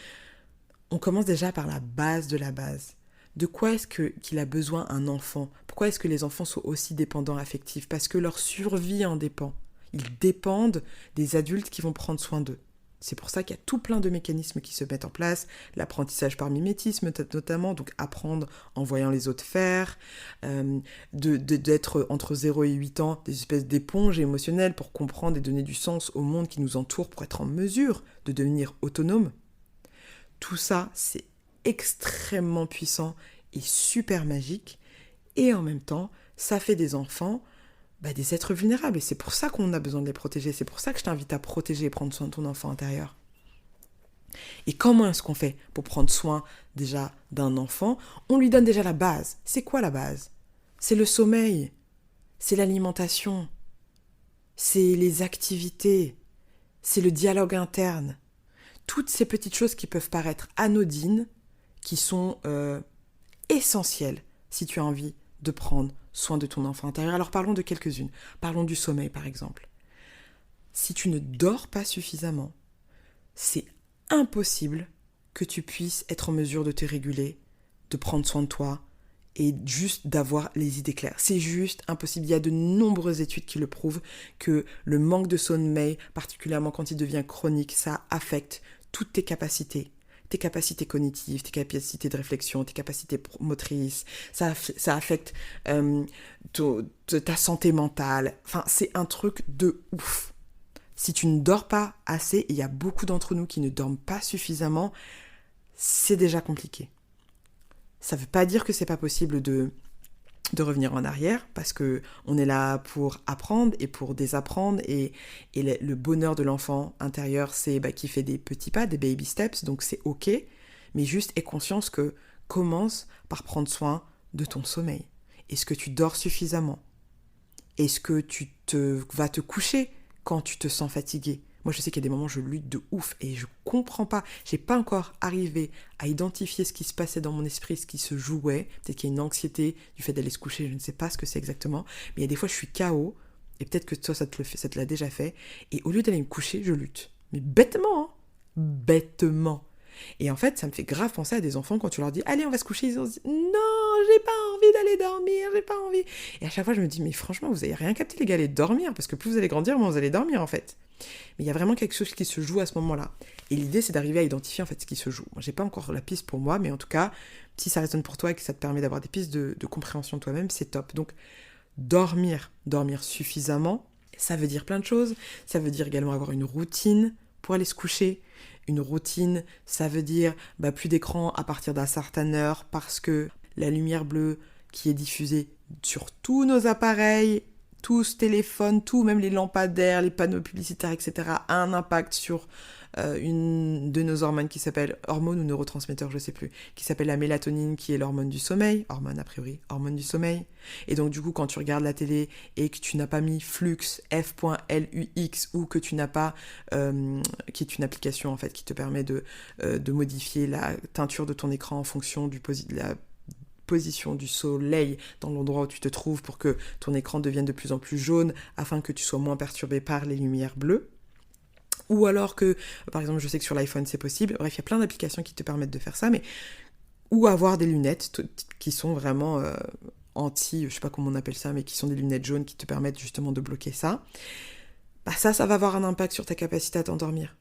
on commence déjà par la base de la base. De quoi est-ce qu'il a besoin un enfant? Pourquoi est-ce que les enfants sont aussi dépendants affectifs? Parce que leur survie en dépend. Ils dépendent des adultes qui vont prendre soin d'eux. C'est pour ça qu'il y a tout plein de mécanismes qui se mettent en place, l'apprentissage par mimétisme notamment, donc apprendre en voyant les autres faire, d'être entre 0 et 8 ans des espèces d'éponges émotionnelles pour comprendre et donner du sens au monde qui nous entoure, pour être en mesure de devenir autonome. Tout ça, c'est extrêmement puissant et super magique, et en même temps, ça fait des enfants des êtres vulnérables, et c'est pour ça qu'on a besoin de les protéger, c'est pour ça que je t'invite à protéger et prendre soin de ton enfant intérieur. Et comment est-ce qu'on fait pour prendre soin déjà d'un enfant? On lui donne déjà la base. C'est quoi la base? C'est le sommeil, c'est l'alimentation, c'est les activités, c'est le dialogue interne. Toutes ces petites choses qui peuvent paraître anodines, qui sont essentielles si tu as envie de prendre soin de ton enfant intérieur. Alors parlons de quelques-unes. Parlons du sommeil par exemple. Si tu ne dors pas suffisamment, c'est impossible que tu puisses être en mesure de te réguler, de prendre soin de toi et juste d'avoir les idées claires. C'est juste impossible. Il y a de nombreuses études qui le prouvent que le manque de sommeil, particulièrement quand il devient chronique, ça affecte toutes tes capacités cognitives, tes capacités de réflexion, tes capacités motrices, ça affecte ta santé mentale. Enfin, c'est un truc de ouf. Si tu ne dors pas assez, et il y a beaucoup d'entre nous qui ne dorment pas suffisamment, c'est déjà compliqué. Ça ne veut pas dire que c'est pas possible de revenir en arrière, parce que on est là pour apprendre et pour désapprendre, et le bonheur de l'enfant intérieur, c'est qu'il fait des petits pas, des baby steps, donc c'est ok, mais juste aie conscience que commence par prendre soin de ton sommeil. Est-ce que tu dors suffisamment? Est-ce que tu vas te coucher quand tu te sens fatigué? Moi, je sais qu'il y a des moments où je lutte de ouf et je comprends pas. J'ai pas encore arrivé à identifier ce qui se passait dans mon esprit, ce qui se jouait. Peut-être qu'il y a une anxiété du fait d'aller se coucher, je ne sais pas ce que c'est exactement. Mais il y a des fois, je suis KO et peut-être que toi, ça te l'a déjà fait. Et au lieu d'aller me coucher, je lutte. Mais bêtement, hein. Bêtement. Et en fait, ça me fait grave penser à des enfants quand tu leur dis « Allez, on va se coucher », ils se disent « Non, j'ai pas envie d'aller dormir, j'ai pas envie ». Et à chaque fois, je me dis « Mais franchement, vous avez rien capté, les gars, allez dormir, parce que plus vous allez grandir, moins vous allez dormir, en fait. » Mais il y a vraiment quelque chose qui se joue à ce moment-là. Et l'idée, c'est d'arriver à identifier, en fait, ce qui se joue. Moi, j'ai pas encore la piste pour moi, mais en tout cas, si ça résonne pour toi et que ça te permet d'avoir des pistes de compréhension de toi-même, c'est top. Donc, dormir suffisamment, ça veut dire plein de choses. Ça veut dire également avoir une routine pour aller se coucher. Une routine, ça veut dire plus d'écran à partir d'une certaine heure parce que la lumière bleue qui est diffusée sur tous nos appareils, tous téléphones, tout, même les lampadaires, les panneaux publicitaires, etc., a un impact sur une de nos hormones qui s'appelle hormone ou neurotransmetteur, je sais plus, qui s'appelle la mélatonine, qui est l'hormone du sommeil, hormone du sommeil. Et donc du coup, quand tu regardes la télé et que tu n'as pas mis Flux, F.LUX, ou que tu n'as pas, qui est une application en fait qui te permet de modifier la teinture de ton écran en fonction de la position du soleil dans l'endroit où tu te trouves pour que ton écran devienne de plus en plus jaune afin que tu sois moins perturbé par les lumières bleues. Ou alors que, par exemple, je sais que sur l'iPhone c'est possible, bref, il y a plein d'applications qui te permettent de faire ça, mais ou avoir des lunettes qui sont vraiment anti, je sais pas comment on appelle ça, mais qui sont des lunettes jaunes qui te permettent justement de bloquer ça. Ça va avoir un impact sur ta capacité à t'endormir.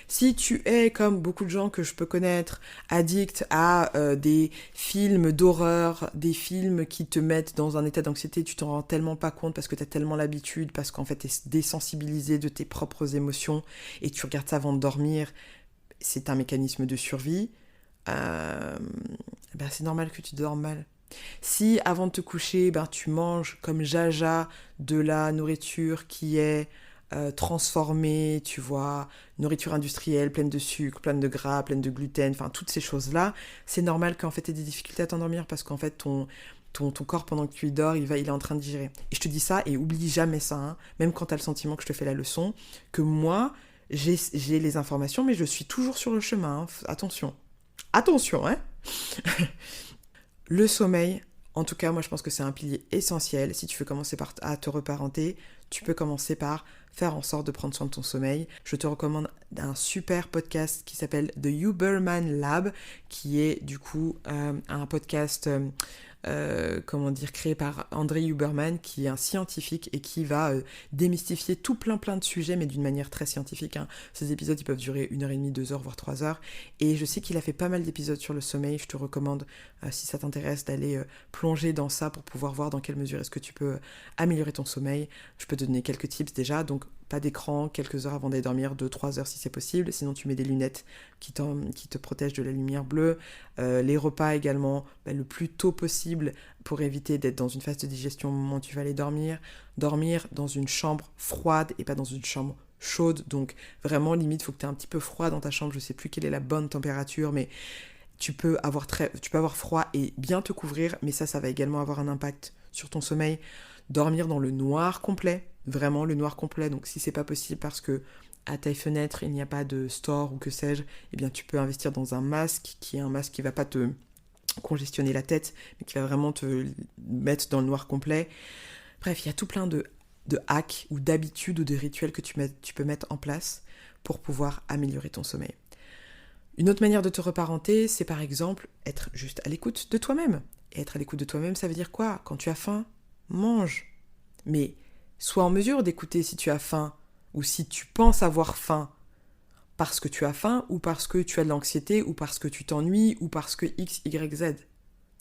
Si tu es, comme beaucoup de gens que je peux connaître, addict à des films d'horreur, des films qui te mettent dans un état d'anxiété, tu t'en rends tellement pas compte parce que tu as tellement l'habitude, parce qu'en fait tu es désensibilisé de tes propres émotions et tu regardes ça avant de dormir, c'est un mécanisme de survie, c'est normal que tu dormes mal. Si avant de te coucher, tu manges comme jaja de la nourriture qui est transformée, tu vois, nourriture industrielle, pleine de sucre, pleine de gras, pleine de gluten, enfin toutes ces choses-là, c'est normal qu'en fait tu aies des difficultés à t'endormir parce qu'en fait ton corps pendant que tu dors, il est en train de digérer. Et je te dis ça et oublie jamais ça, hein, même quand tu as le sentiment que je te fais la leçon, que moi, j'ai les informations mais je suis toujours sur le chemin, hein. Attention, hein. Le sommeil, en tout cas, moi je pense que c'est un pilier essentiel. Si tu veux commencer à te reparenter, tu peux commencer par faire en sorte de prendre soin de ton sommeil. Je te recommande un super podcast qui s'appelle The Huberman Lab, qui est du coup un podcast créé par André Huberman, qui est un scientifique et qui va démystifier tout plein de sujets, mais d'une manière très scientifique, hein. Ces épisodes, ils peuvent durer 1h30, 2 heures, voire 3 heures. Et je sais qu'il a fait pas mal d'épisodes sur le sommeil. Je te recommande, si ça t'intéresse, d'aller plonger dans ça pour pouvoir voir dans quelle mesure est-ce que tu peux améliorer ton sommeil. Je peux te donner quelques tips déjà. Donc, pas d'écran, quelques heures avant d'aller dormir, 2-3 heures si c'est possible. Sinon, tu mets des lunettes qui te protègent de la lumière bleue. Les repas également, le plus tôt possible pour éviter d'être dans une phase de digestion au moment où tu vas aller dormir. Dormir dans une chambre froide et pas dans une chambre chaude. Donc, vraiment, limite, il faut que tu aies un petit peu froid dans ta chambre. Je sais plus quelle est la bonne température, mais tu peux avoir froid et bien te couvrir, mais ça va également avoir un impact sur ton sommeil. Dormir dans le noir complet, vraiment le noir complet. Donc si c'est pas possible parce que à ta fenêtre il n'y a pas de store ou que sais-je, eh bien tu peux investir dans un masque qui est un masque qui va pas te congestionner la tête, mais qui va vraiment te mettre dans le noir complet. Bref, il y a tout plein de hacks ou d'habitudes ou de rituels que tu peux mettre en place pour pouvoir améliorer ton sommeil. Une autre manière de te reparenter, c'est par exemple être juste à l'écoute de toi-même. Et être à l'écoute de toi-même, ça veut dire quoi ? Quand tu as faim, mange. Mais sois en mesure d'écouter si tu as faim ou si tu penses avoir faim parce que tu as faim ou parce que tu as de l'anxiété ou parce que tu t'ennuies ou parce que X, Y, Z.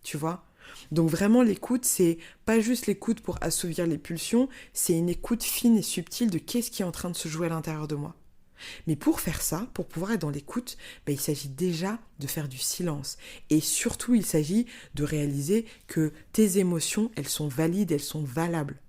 Tu vois ? Donc vraiment l'écoute, c'est pas juste l'écoute pour assouvir les pulsions, c'est une écoute fine et subtile de qu'est-ce qui est en train de se jouer à l'intérieur de moi. Mais pour faire ça, pour pouvoir être dans l'écoute, il s'agit déjà de faire du silence. Et surtout, il s'agit de réaliser que tes émotions, elles sont valides, elles sont valables.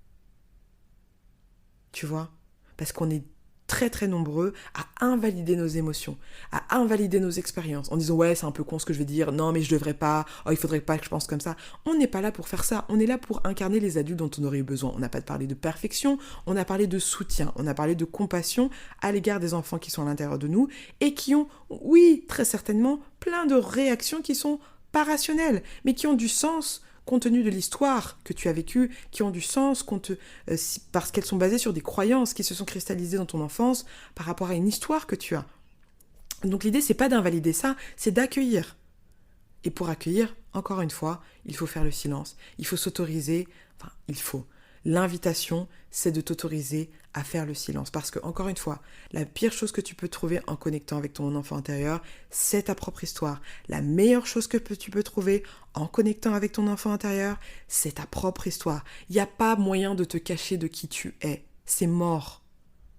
Tu vois ? Parce qu'on est très très nombreux à invalider nos émotions, à invalider nos expériences, en disant ouais c'est un peu con ce que je vais dire, non mais je devrais pas, oh il faudrait pas que je pense comme ça. On n'est pas là pour faire ça, on est là pour incarner les adultes dont on aurait eu besoin. On n'a pas parlé de perfection, on a parlé de soutien, on a parlé de compassion à l'égard des enfants qui sont à l'intérieur de nous et qui ont, oui très certainement, plein de réactions qui sont pas rationnelles, mais qui ont du sens compte tenu de l'histoire que tu as vécue, qui ont du sens parce qu'elles sont basées sur des croyances qui se sont cristallisées dans ton enfance par rapport à une histoire que tu as. Donc l'idée, c'est pas d'invalider ça, c'est d'accueillir. Et pour accueillir, encore une fois, il faut faire le silence. Il faut s'autoriser, L'invitation, c'est de t'autoriser à faire le silence. Parce que, encore une fois, la pire chose que tu peux trouver en connectant avec ton enfant intérieur, c'est ta propre histoire. La meilleure chose que tu peux trouver en connectant avec ton enfant intérieur, c'est ta propre histoire. Il n'y a pas moyen de te cacher de qui tu es. C'est mort.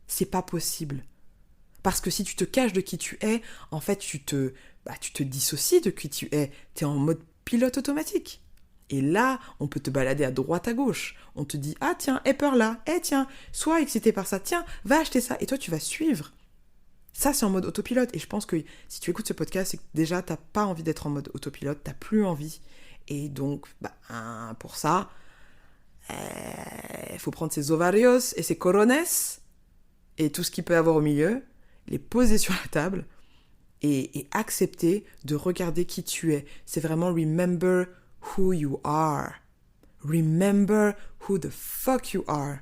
C'est pas possible. Parce que si tu te caches de qui tu es, en fait, tu te dissocies de qui tu es. Tu es en mode pilote automatique. Et là, on peut te balader à droite à gauche. On te dit, ah tiens, aie peur là, tiens, sois excité par ça, tiens, va acheter ça. Et toi, tu vas suivre. Ça, c'est en mode autopilote. Et je pense que si tu écoutes ce podcast, c'est que déjà, t'as pas envie d'être en mode autopilote, t'as plus envie. Et donc, pour ça, il faut prendre ses ovarios et ses corones et tout ce qu'il peut avoir au milieu, les poser sur la table et accepter de regarder qui tu es. C'est vraiment remember who you are. Remember who the fuck you are.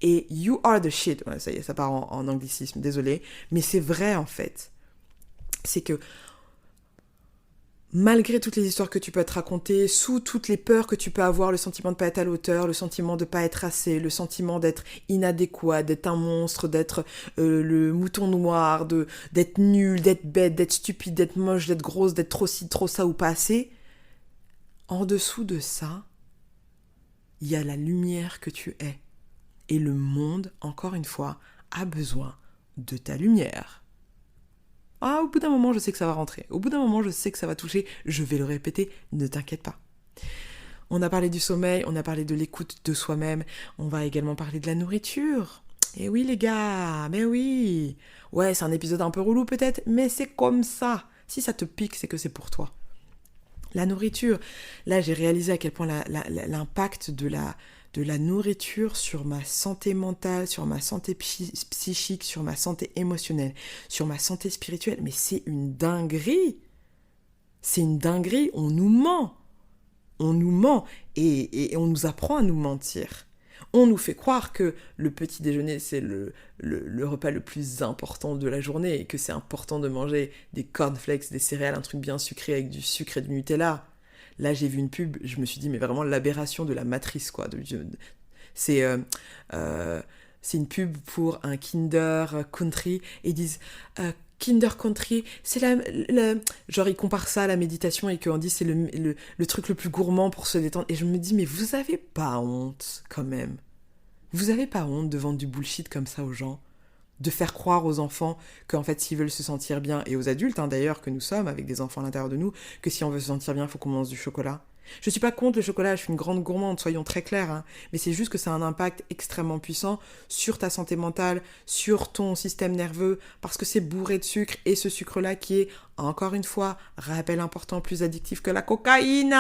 Et you are the shit. Ouais, ça y est, ça part en anglicisme, désolé. Mais c'est vrai, en fait. C'est que malgré toutes les histoires que tu peux te raconter, sous toutes les peurs que tu peux avoir, le sentiment de ne pas être à l'auteur, le sentiment de ne pas être assez, le sentiment d'être inadéquat, d'être un monstre, d'être le mouton noir, d'être nul, d'être bête, d'être stupide, d'être moche, d'être grosse, d'être trop ci, trop ça ou pas assez, en dessous de ça, il y a la lumière que tu es. Et le monde, encore une fois, a besoin de ta lumière. Ah, au bout d'un moment, je sais que ça va rentrer. Au bout d'un moment, je sais que ça va toucher. Je vais le répéter, ne t'inquiète pas. On a parlé du sommeil, on a parlé de l'écoute de soi-même. On va également parler de la nourriture. Eh oui, les gars, mais oui. Ouais, c'est un épisode un peu relou peut-être, mais c'est comme ça. Si ça te pique, c'est que c'est pour toi. La nourriture. Là, j'ai réalisé à quel point l'impact de la nourriture sur ma santé mentale, sur ma santé psychique, sur ma santé émotionnelle, sur ma santé spirituelle. Mais c'est une dinguerie. C'est une dinguerie. On nous ment. On nous ment et on nous apprend à nous mentir. On nous fait croire que le petit déjeuner, c'est le repas le plus important de la journée et que c'est important de manger des cornflakes, des céréales, un truc bien sucré avec du sucre et du Nutella. Là, j'ai vu une pub, je me suis dit, mais vraiment l'aberration de la matrice, quoi. C'est une pub pour un Kinder Country et ils disent Kinder Country, c'est genre ils comparent ça à la méditation et qu'on dit c'est le truc le plus gourmand pour se détendre. Et je me dis, mais vous avez pas honte quand même? Vous avez pas honte de vendre du bullshit comme ça aux gens? De faire croire aux enfants qu'en fait s'ils veulent se sentir bien, et aux adultes d'ailleurs que nous sommes avec des enfants à l'intérieur de nous, que si on veut se sentir bien, il faut qu'on mange du chocolat. Je suis pas contre le chocolat, je suis une grande gourmande, soyons très clairs, mais c'est juste que ça a un impact extrêmement puissant sur ta santé mentale, sur ton système nerveux, parce que c'est bourré de sucre, et ce sucre-là qui est, encore une fois, rappel important, plus addictif que la cocaïne.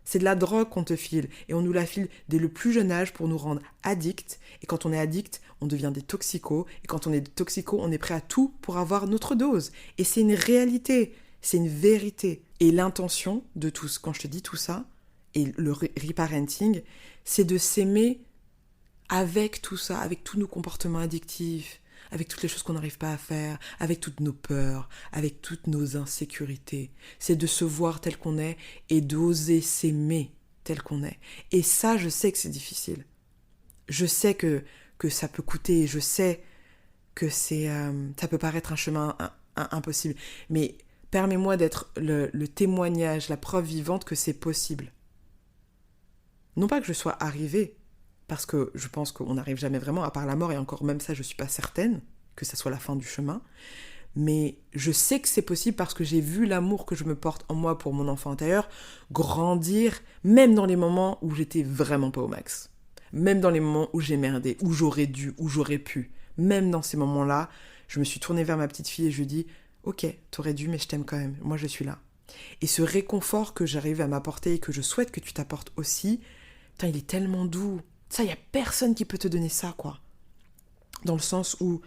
C'est de la drogue qu'on te file, et on nous la file dès le plus jeune âge pour nous rendre addicts, et quand on est addict, on devient des toxicos, et quand on est des toxicos, on est prêt à tout pour avoir notre dose. Et c'est une réalité, c'est une vérité. Et l'intention de tout, quand je te dis tout ça, et le reparenting, c'est de s'aimer avec tout ça, avec tous nos comportements addictifs, avec toutes les choses qu'on n'arrive pas à faire, avec toutes nos peurs, avec toutes nos insécurités. C'est de se voir tel qu'on est et d'oser s'aimer tel qu'on est. Et ça, je sais que c'est difficile. Je sais que ça peut coûter, je sais que ça peut paraître un chemin impossible. Mais permets-moi d'être le témoignage, la preuve vivante que c'est possible. Non pas que je sois arrivée, parce que je pense qu'on n'arrive jamais vraiment, à part la mort, et encore même ça, je ne suis pas certaine que ça soit la fin du chemin, mais je sais que c'est possible parce que j'ai vu l'amour que je me porte en moi pour mon enfant intérieur grandir, même dans les moments où j'étais vraiment pas au max, même dans les moments où j'ai merdé, où j'aurais dû, où j'aurais pu, même dans ces moments-là, je me suis tournée vers ma petite fille et je lui ai dit « Ok, t'aurais dû, mais je t'aime quand même, moi je suis là. » Et ce réconfort que j'arrive à m'apporter et que je souhaite que tu t'apportes aussi, putain, il est tellement doux. Ça, il n'y a personne qui peut te donner ça, quoi. Dans le sens où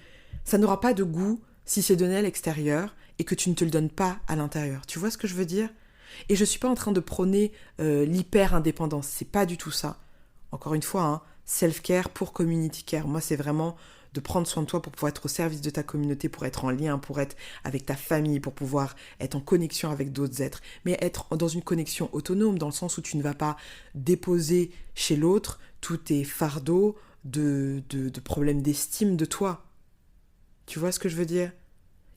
ça n'aura pas de goût si c'est donné à l'extérieur et que tu ne te le donnes pas à l'intérieur. Tu vois ce que je veux dire? Et je ne suis pas en train de prôner l'hyper-indépendance. C'est pas du tout ça. Encore une fois, self-care pour community care. Moi, c'est vraiment de prendre soin de toi pour pouvoir être au service de ta communauté, pour être en lien, pour être avec ta famille, pour pouvoir être en connexion avec d'autres êtres, mais être dans une connexion autonome, dans le sens où tu ne vas pas déposer chez l'autre tous tes fardeaux de problèmes d'estime de toi. Tu vois ce que je veux dire ?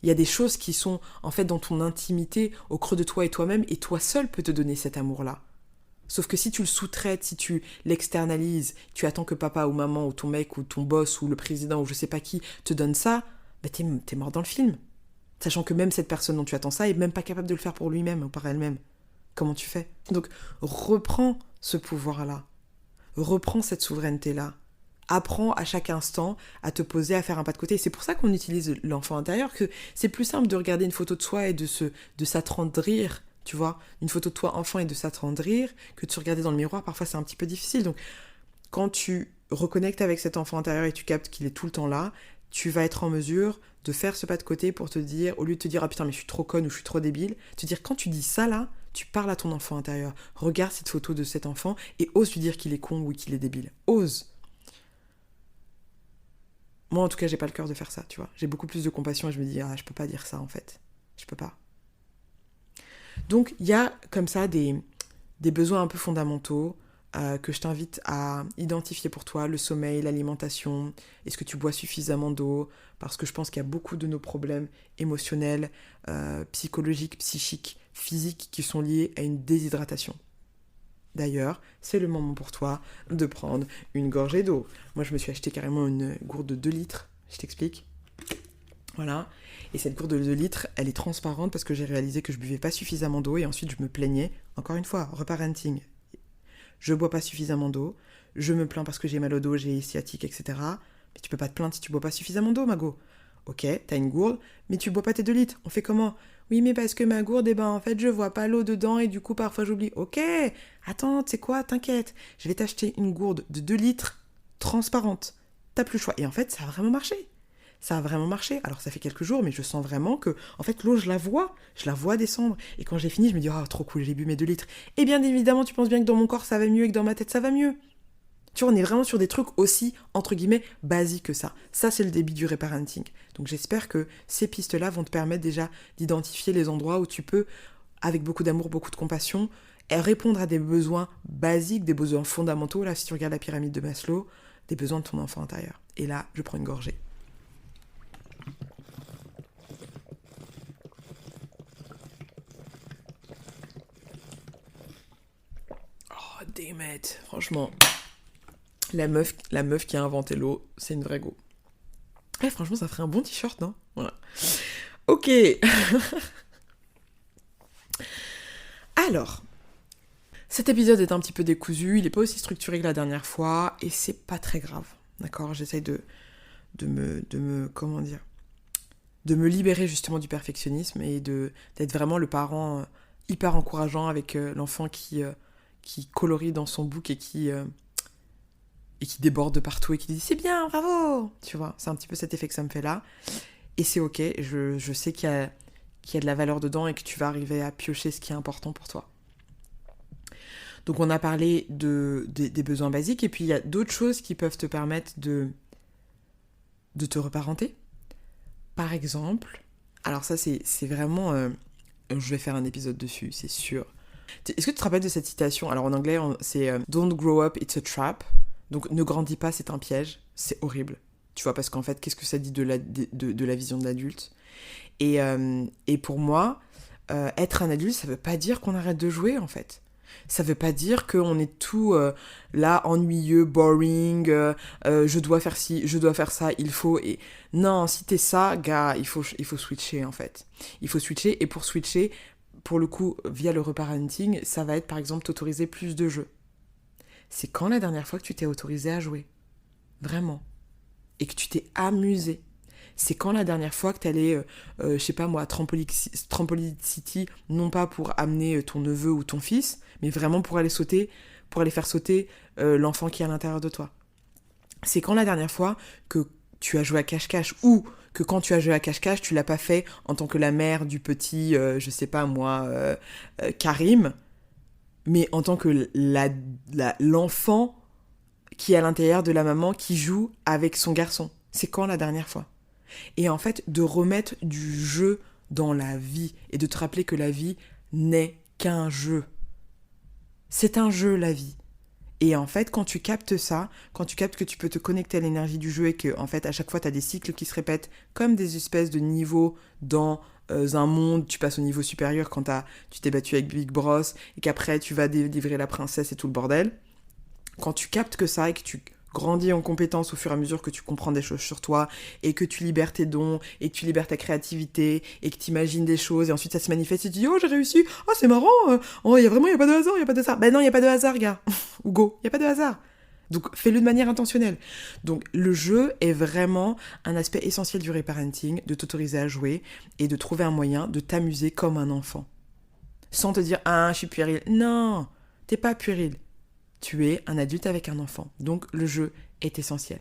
Il y a des choses qui sont en fait dans ton intimité, au creux de toi et toi-même, et toi seul peux te donner cet amour-là. Sauf que si tu le sous-traites, si tu l'externalises, tu attends que papa ou maman ou ton mec ou ton boss ou le président ou je sais pas qui te donne ça, bah t'es mort dans le film. Sachant que même cette personne dont tu attends ça est même pas capable de le faire pour lui-même ou par elle-même. Comment tu fais ? Donc reprends ce pouvoir-là. Reprends cette souveraineté-là. Apprends à chaque instant à te poser, à faire un pas de côté. Et c'est pour ça qu'on utilise l'enfant intérieur, que c'est plus simple de regarder une photo de soi et de s'attendrir, tu vois, une photo de toi enfant et de s'attendrir, que de se regarder dans le miroir. Parfois, c'est un petit peu difficile. Donc, quand tu reconnectes avec cet enfant intérieur et tu captes qu'il est tout le temps là, tu vas être en mesure de faire ce pas de côté pour te dire, au lieu de te dire « Ah putain, mais je suis trop conne ou je suis trop débile », te dire quand tu dis ça là, tu parles à ton enfant intérieur. Regarde cette photo de cet enfant et ose lui dire qu'il est con ou qu'il est débile. Ose. Moi, en tout cas, j'ai pas le cœur de faire ça, tu vois. J'ai beaucoup plus de compassion et je me dis, ah, je peux pas dire ça, en fait. Je peux pas. Donc, il y a comme ça des besoins un peu fondamentaux que je t'invite à identifier pour toi. Le sommeil, l'alimentation, est-ce que tu bois suffisamment d'eau ? Parce que je pense qu'il y a beaucoup de nos problèmes émotionnels, psychologiques, psychiques, physiques qui sont liés à une déshydratation. D'ailleurs, c'est le moment pour toi de prendre une gorgée d'eau. Moi, je me suis acheté carrément une gourde de 2 litres. Je t'explique. Voilà. Et cette gourde de 2 litres, elle est transparente parce que j'ai réalisé que je buvais pas suffisamment d'eau et ensuite je me plaignais. Encore une fois, reparenting. Je bois pas suffisamment d'eau. Je me plains parce que j'ai mal au dos, j'ai sciatique, etc. Mais tu peux pas te plaindre si tu bois pas suffisamment d'eau, Mago. Ok, t'as une gourde, mais tu bois pas tes 2 litres. On fait comment ? Oui, mais parce que ma gourde, en fait, je vois pas l'eau dedans et du coup, parfois, j'oublie. Ok, attends, tu sais quoi, t'inquiète. Je vais t'acheter une gourde de 2 litres transparente. T'as plus le choix. Et en fait, ça a vraiment marché. Ça a vraiment marché. Alors, ça fait quelques jours, mais je sens vraiment que, en fait, l'eau, je la vois descendre. Et quand j'ai fini, je me dis, oh, trop cool, j'ai bu mes 2 litres. Et bien évidemment, tu penses bien que dans mon corps, ça va mieux et que dans ma tête, ça va mieux. Tu vois, on est vraiment sur des trucs aussi, entre guillemets, basiques que ça. Ça, c'est le début du reparenting. Donc j'espère que ces pistes-là vont te permettre déjà d'identifier les endroits où tu peux, avec beaucoup d'amour, beaucoup de compassion, répondre à des besoins basiques, des besoins fondamentaux. Là, si tu regardes la pyramide de Maslow, des besoins de ton enfant intérieur. Et là, je prends une gorgée. Oh, damn it. Franchement... La meuf qui a inventé l'eau, c'est une vraie go. Franchement, ça ferait un bon t-shirt, non ? Voilà. Ok. Alors, cet épisode est un petit peu décousu, il n'est pas aussi structuré que la dernière fois, et c'est pas très grave. D'accord ? J'essaye de me comment dire, de me libérer justement du perfectionnisme et d'être vraiment le parent hyper encourageant avec l'enfant qui colorie dans son book et qui déborde de partout et qui dit « c'est bien, bravo !» Tu vois, c'est un petit peu cet effet que ça me fait là. Et c'est ok, je sais qu'il y a de la valeur dedans et que tu vas arriver à piocher ce qui est important pour toi. Donc on a parlé des besoins basiques et puis il y a d'autres choses qui peuvent te permettre de te reparenter. Par exemple, alors ça c'est vraiment... je vais faire un épisode dessus, c'est sûr. Est-ce que tu te rappelles de cette citation ? Alors en anglais, c'est « Don't grow up, it's a trap ». Donc, ne grandis pas, c'est un piège. C'est horrible. Tu vois, parce qu'en fait, qu'est-ce que ça dit de la vision de l'adulte ? Et pour moi, être un adulte, ça veut pas dire qu'on arrête de jouer, en fait. Ça veut pas dire qu'on est tout là, ennuyeux, boring, je dois faire ci, je dois faire ça, il faut... Et... Non, si t'es ça, gars, il faut switcher, en fait. Il faut switcher, et pour switcher, pour le coup, via le reparenting, ça va être, par exemple, t'autoriser plus de jeux. C'est quand la dernière fois que tu t'es autorisé à jouer ? Vraiment. Et que tu t'es amusé. C'est quand la dernière fois que tu allais, je sais pas moi, à Trampoline City, non pas pour amener ton neveu ou ton fils, mais vraiment pour aller faire sauter l'enfant qui est à l'intérieur de toi. C'est quand la dernière fois que tu as joué à cache-cache ou que quand tu as joué à cache-cache, tu l'as pas fait en tant que la mère du petit, je sais pas moi, Karim, mais en tant que l'enfant qui est à l'intérieur de la maman qui joue avec son garçon. C'est quand la dernière fois? Et en fait, de remettre du jeu dans la vie et de te rappeler que la vie n'est qu'un jeu. C'est un jeu, la vie. Et en fait, quand tu captes ça, quand tu captes que tu peux te connecter à l'énergie du jeu et que, en fait, à chaque fois, tu as des cycles qui se répètent comme des espèces de niveaux dans un monde, tu passes au niveau supérieur quand tu t'es battu avec Big Bros et qu'après, tu vas délivrer la princesse et tout le bordel. Quand tu captes que ça et que tu grandis en compétences au fur et à mesure que tu comprends des choses sur toi et que tu libères tes dons et que tu libères ta créativité et que tu imagines des choses et ensuite ça se manifeste et tu dis oh j'ai réussi, oh c'est marrant, oh il y a pas de hasard, il y a pas de hasard. Ben non, il y a pas de hasard gars. Ou go, il y a pas de hasard. Donc fais-le de manière intentionnelle. Donc le jeu est vraiment un aspect essentiel du reparenting, de t'autoriser à jouer et de trouver un moyen de t'amuser comme un enfant. Sans te dire ah je suis puéril. Non, t'es pas puéril. Tu es un adulte avec un enfant. Donc, le jeu est essentiel.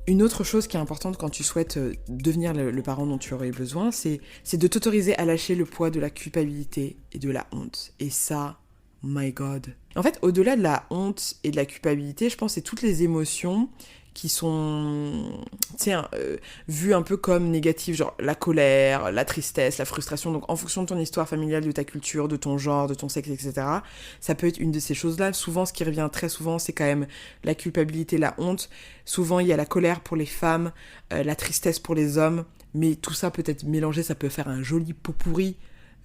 Une autre chose qui est importante quand tu souhaites devenir le parent dont tu aurais besoin, c'est de t'autoriser à lâcher le poids de la culpabilité et de la honte. Et ça, my God. En fait, au-delà de la honte et de la culpabilité, je pense que c'est toutes les émotions qui sont vues un peu comme négatives, genre la colère, la tristesse, la frustration. Donc en fonction de ton histoire familiale, de ta culture, de ton genre, de ton sexe, etc., ça peut être une de ces choses-là. Souvent, ce qui revient très souvent, c'est quand même la culpabilité, la honte. Souvent, il y a la colère pour les femmes, la tristesse pour les hommes, mais tout ça peut être mélangé, ça peut faire un joli pot pourri,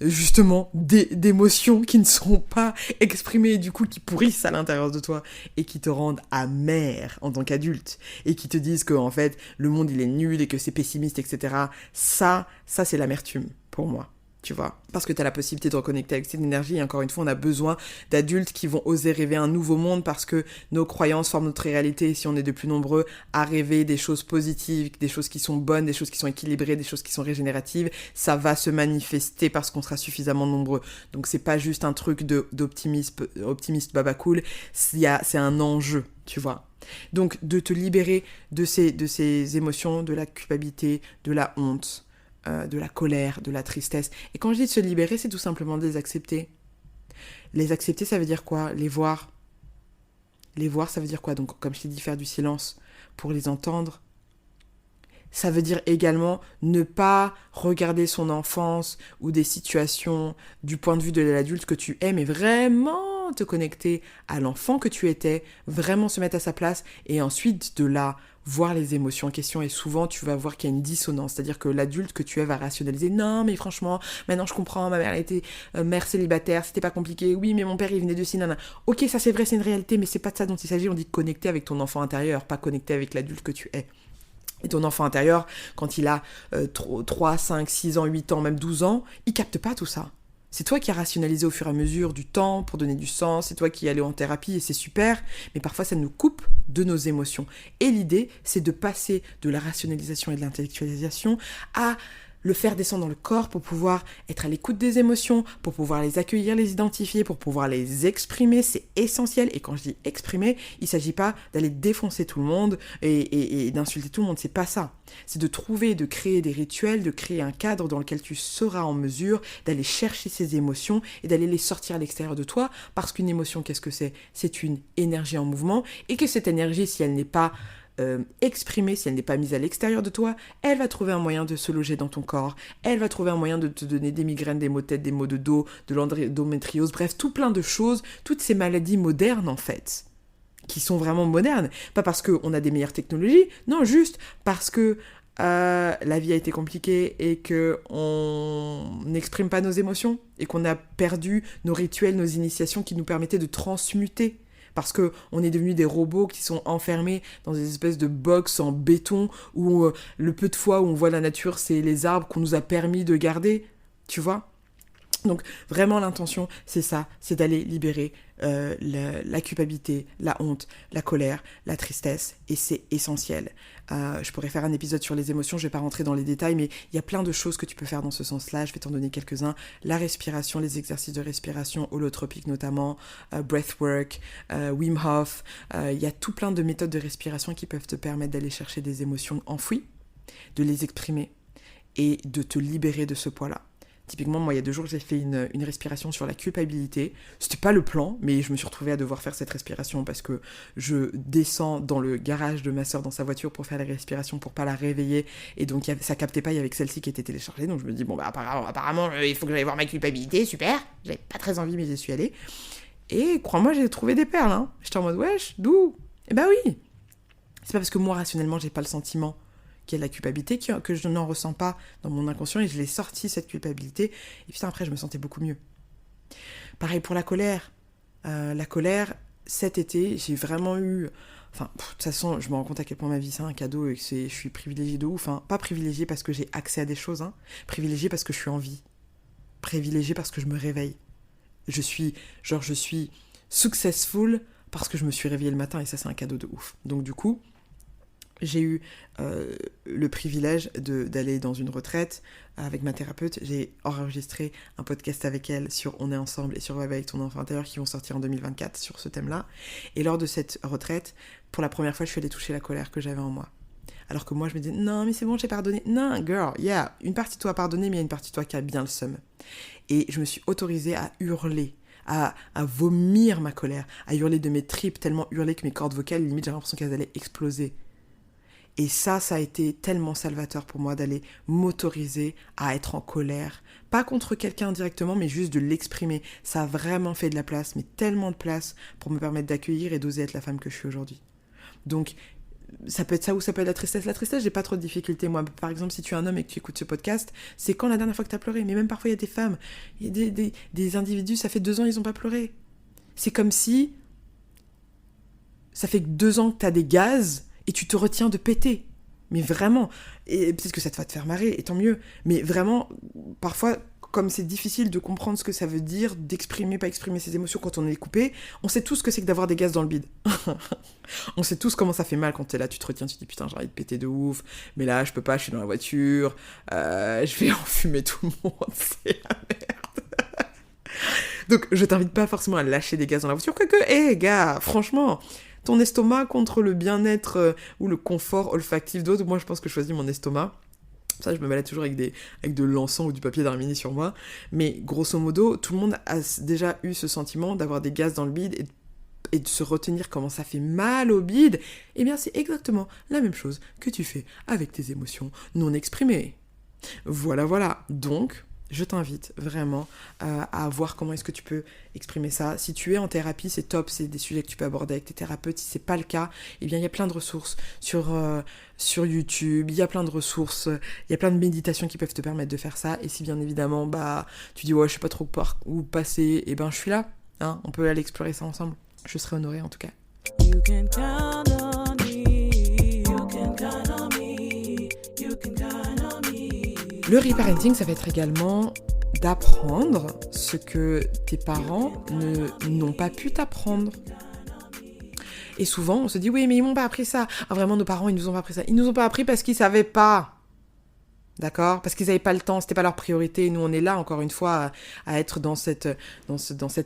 justement, d'émotions qui ne seront pas exprimées et du coup qui pourrissent à l'intérieur de toi et qui te rendent amer en tant qu'adulte et qui te disent que en fait le monde il est nul et que c'est pessimiste, etc. Ça c'est l'amertume pour moi. Tu vois, parce que tu as la possibilité de reconnecter avec cette énergie. Et encore une fois, on a besoin d'adultes qui vont oser rêver un nouveau monde parce que nos croyances forment notre réalité. Et si on est de plus nombreux à rêver des choses positives, des choses qui sont bonnes, des choses qui sont équilibrées, des choses qui sont régénératives, ça va se manifester parce qu'on sera suffisamment nombreux. Donc c'est pas juste un truc optimiste baba cool, c'est un enjeu, tu vois. Donc de te libérer de ces émotions, de la culpabilité, de la honte, de la colère, de la tristesse. Et quand je dis de se libérer, c'est tout simplement de les accepter. Les accepter, ça veut dire quoi? Les voir. Les voir, ça veut dire quoi? Donc, comme je t'ai dit, faire du silence pour les entendre. Ça veut dire également ne pas regarder son enfance ou des situations du point de vue de l'adulte que tu es, mais vraiment te connecter à l'enfant que tu étais, vraiment se mettre à sa place et ensuite de là voir les émotions en question. Et souvent tu vas voir qu'il y a une dissonance, c'est-à-dire que l'adulte que tu es va rationaliser. Non mais franchement, maintenant je comprends, ma mère elle était mère célibataire, c'était pas compliqué, oui mais mon père il venait de ci, nana. Ok, ça c'est vrai, c'est une réalité, mais c'est pas de ça dont il s'agit. On dit connecter avec ton enfant intérieur, pas connecter avec l'adulte que tu es. Et ton enfant intérieur, quand il a 3, 5, 6 ans, 8 ans, même 12 ans, il capte pas tout ça. C'est toi qui as rationalisé au fur et à mesure du temps pour donner du sens, c'est toi qui es allé en thérapie et c'est super, mais parfois ça nous coupe de nos émotions. Et l'idée, c'est de passer de la rationalisation et de l'intellectualisation à le faire descendre dans le corps pour pouvoir être à l'écoute des émotions, pour pouvoir les accueillir, les identifier, pour pouvoir les exprimer, c'est essentiel. Et quand je dis exprimer, il ne s'agit pas d'aller défoncer tout le monde et d'insulter tout le monde, c'est pas ça. C'est de trouver, de créer des rituels, de créer un cadre dans lequel tu seras en mesure d'aller chercher ces émotions et d'aller les sortir à l'extérieur de toi, parce qu'une émotion, qu'est-ce que c'est? C'est une énergie en mouvement, et que cette énergie, si elle n'est pas exprimée, si elle n'est pas mise à l'extérieur de toi, elle va trouver un moyen de se loger dans ton corps, elle va trouver un moyen de te donner des migraines, des maux de tête, des maux de dos, de l'endométriose, bref, tout plein de choses, toutes ces maladies modernes en fait, qui sont vraiment modernes, pas parce qu'on a des meilleures technologies, non, juste parce que la vie a été compliquée et qu'on n'exprime pas nos émotions et qu'on a perdu nos rituels, nos initiations qui nous permettaient de transmuter. Parce qu'on est devenus des robots qui sont enfermés dans des espèces de box en béton où le peu de fois où on voit la nature, c'est les arbres qu'on nous a permis de garder, tu vois. Donc vraiment l'intention, c'est ça, c'est d'aller libérer la culpabilité, la honte, la colère, la tristesse, et c'est essentiel. Je pourrais faire un épisode sur les émotions, je vais pas rentrer dans les détails, mais il y a plein de choses que tu peux faire dans ce sens-là, je vais t'en donner quelques-uns. La respiration, les exercices de respiration holotropique notamment, breathwork, Wim Hof, il y a tout plein de méthodes de respiration qui peuvent te permettre d'aller chercher des émotions enfouies, de les exprimer et de te libérer de ce poids-là. Typiquement, moi, il y a 2 jours, j'ai fait une respiration sur la culpabilité. C'était pas le plan, mais je me suis retrouvée à devoir faire cette respiration parce que je descends dans le garage de ma sœur dans sa voiture pour faire la respiration pour pas la réveiller. Et donc, ça captait pas, il y avait que celle-ci qui était téléchargée. Donc, je me dis, bon, bah, apparemment, il faut que j'aille voir ma culpabilité, super. J'avais pas très envie, mais j'y suis allée. Et crois-moi, j'ai trouvé des perles, hein. J'étais en mode, wesh, d'où ? Eh ben oui. C'est pas parce que moi, rationnellement, j'ai pas le sentiment qu'il y a de la culpabilité, que je n'en ressens pas dans mon inconscient, et je l'ai sorti, cette culpabilité, et putain, après, je me sentais beaucoup mieux. Pareil pour la colère. La colère, cet été, j'ai vraiment eu... Enfin, de toute façon, je me rends compte à quel point ma vie, c'est un cadeau, et que je suis privilégiée de ouf. Hein. Pas privilégiée parce que j'ai accès à des choses, hein. Privilégiée parce que je suis en vie. Privilégiée parce que je me réveille. Je suis successful parce que je me suis réveillée le matin, et ça, c'est un cadeau de ouf. Donc, du coup... J'ai eu le privilège d'aller dans une retraite avec ma thérapeute. J'ai enregistré un podcast avec elle sur On est ensemble et sur Vibe avec ton enfant intérieur qui vont sortir en 2024 sur ce thème-là. Et lors de cette retraite, pour la première fois, je suis allée toucher la colère que j'avais en moi. Alors que moi, je me disais, non, mais c'est bon, j'ai pardonné. Non, girl, yeah, une partie de toi a pardonné, mais il y a une partie de toi qui a bien le seum. Et je me suis autorisée à hurler, à vomir ma colère, à hurler de mes tripes, tellement hurler que mes cordes vocales, limite, j'avais l'impression qu'elles allaient exploser. Et ça a été tellement salvateur pour moi d'aller m'autoriser à être en colère. Pas contre quelqu'un directement, mais juste de l'exprimer. Ça a vraiment fait de la place, mais tellement de place pour me permettre d'accueillir et d'oser être la femme que je suis aujourd'hui. Donc, ça peut être ça ou ça peut être la tristesse. La tristesse, j'ai pas trop de difficultés. Moi, par exemple, si tu es un homme et que tu écoutes ce podcast, c'est quand la dernière fois que tu as pleuré. Mais même parfois, il y a des femmes, il y a des individus, ça fait 2 ans, ils ont pas pleuré. C'est comme si ça fait 2 ans que tu as des gaz et tu te retiens de péter. Mais vraiment. Et peut-être que ça va te faire marrer, et tant mieux. Mais vraiment, parfois, comme c'est difficile de comprendre ce que ça veut dire, d'exprimer, pas exprimer ses émotions quand on est coupé, on sait tous ce que c'est que d'avoir des gaz dans le bide. On sait tous comment ça fait mal quand t'es là, tu te retiens, tu te dis putain, j'ai envie de péter de ouf, mais là, je peux pas, je suis dans la voiture, je vais enfumer tout le monde, c'est la merde. Donc, je t'invite pas forcément à lâcher des gaz dans la voiture, quoique, gars, franchement... Ton estomac contre le bien-être ou le confort olfactif d'autres. Moi, je pense que je choisis mon estomac. Ça, je me balade toujours avec de l'encens ou du papier d'armini sur moi. Mais grosso modo, tout le monde a déjà eu ce sentiment d'avoir des gaz dans le bide et de se retenir comment ça fait mal au bide. Eh bien, c'est exactement la même chose que tu fais avec tes émotions non exprimées. Voilà. Donc... je t'invite vraiment à voir comment est-ce que tu peux exprimer ça. Si tu es en thérapie, c'est top, c'est des sujets que tu peux aborder avec tes thérapeutes. Si c'est pas le cas, eh bien il y a plein de ressources sur YouTube, il y a plein de ressources, il y a plein de méditations qui peuvent te permettre de faire ça. Et si bien évidemment, tu dis ouais, je sais pas trop par où passer, eh ben je suis là, hein, on peut aller explorer ça ensemble. Je serai honorée en tout cas. You can count on me, you can count on me, you can count on me. Le reparenting, ça va être également d'apprendre ce que tes parents n'ont pas pu t'apprendre. Et souvent, on se dit, oui, mais ils m'ont pas appris ça. Ah, vraiment, nos parents, ils nous ont pas appris ça. Ils nous ont pas appris parce qu'ils savaient pas. D'accord ? Parce qu'ils n'avaient pas le temps, c'était pas leur priorité. Nous, on est là, encore une fois, à être dans cette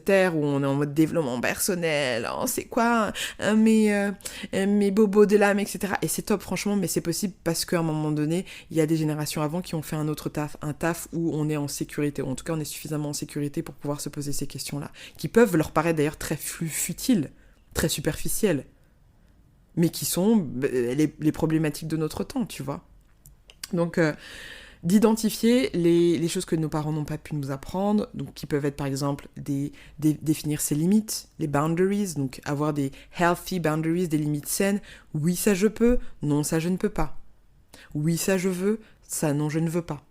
ère où on est en mode développement personnel. Oh, c'est quoi mes bobos de l'âme, etc. Et c'est top, franchement, mais c'est possible parce qu'à un moment donné, il y a des générations avant qui ont fait un autre taf. Un taf où on est en sécurité, ou en tout cas, on est suffisamment en sécurité pour pouvoir se poser ces questions-là. Qui peuvent leur paraître d'ailleurs très futiles, très superficielles, mais qui sont les problématiques de notre temps, tu vois. Donc, d'identifier les choses que nos parents n'ont pas pu nous apprendre, donc qui peuvent être par exemple définir ses limites, les boundaries, donc avoir des healthy boundaries, des limites saines. Oui, ça je peux, non, ça je ne peux pas. Oui, ça je veux, ça non, je ne veux pas.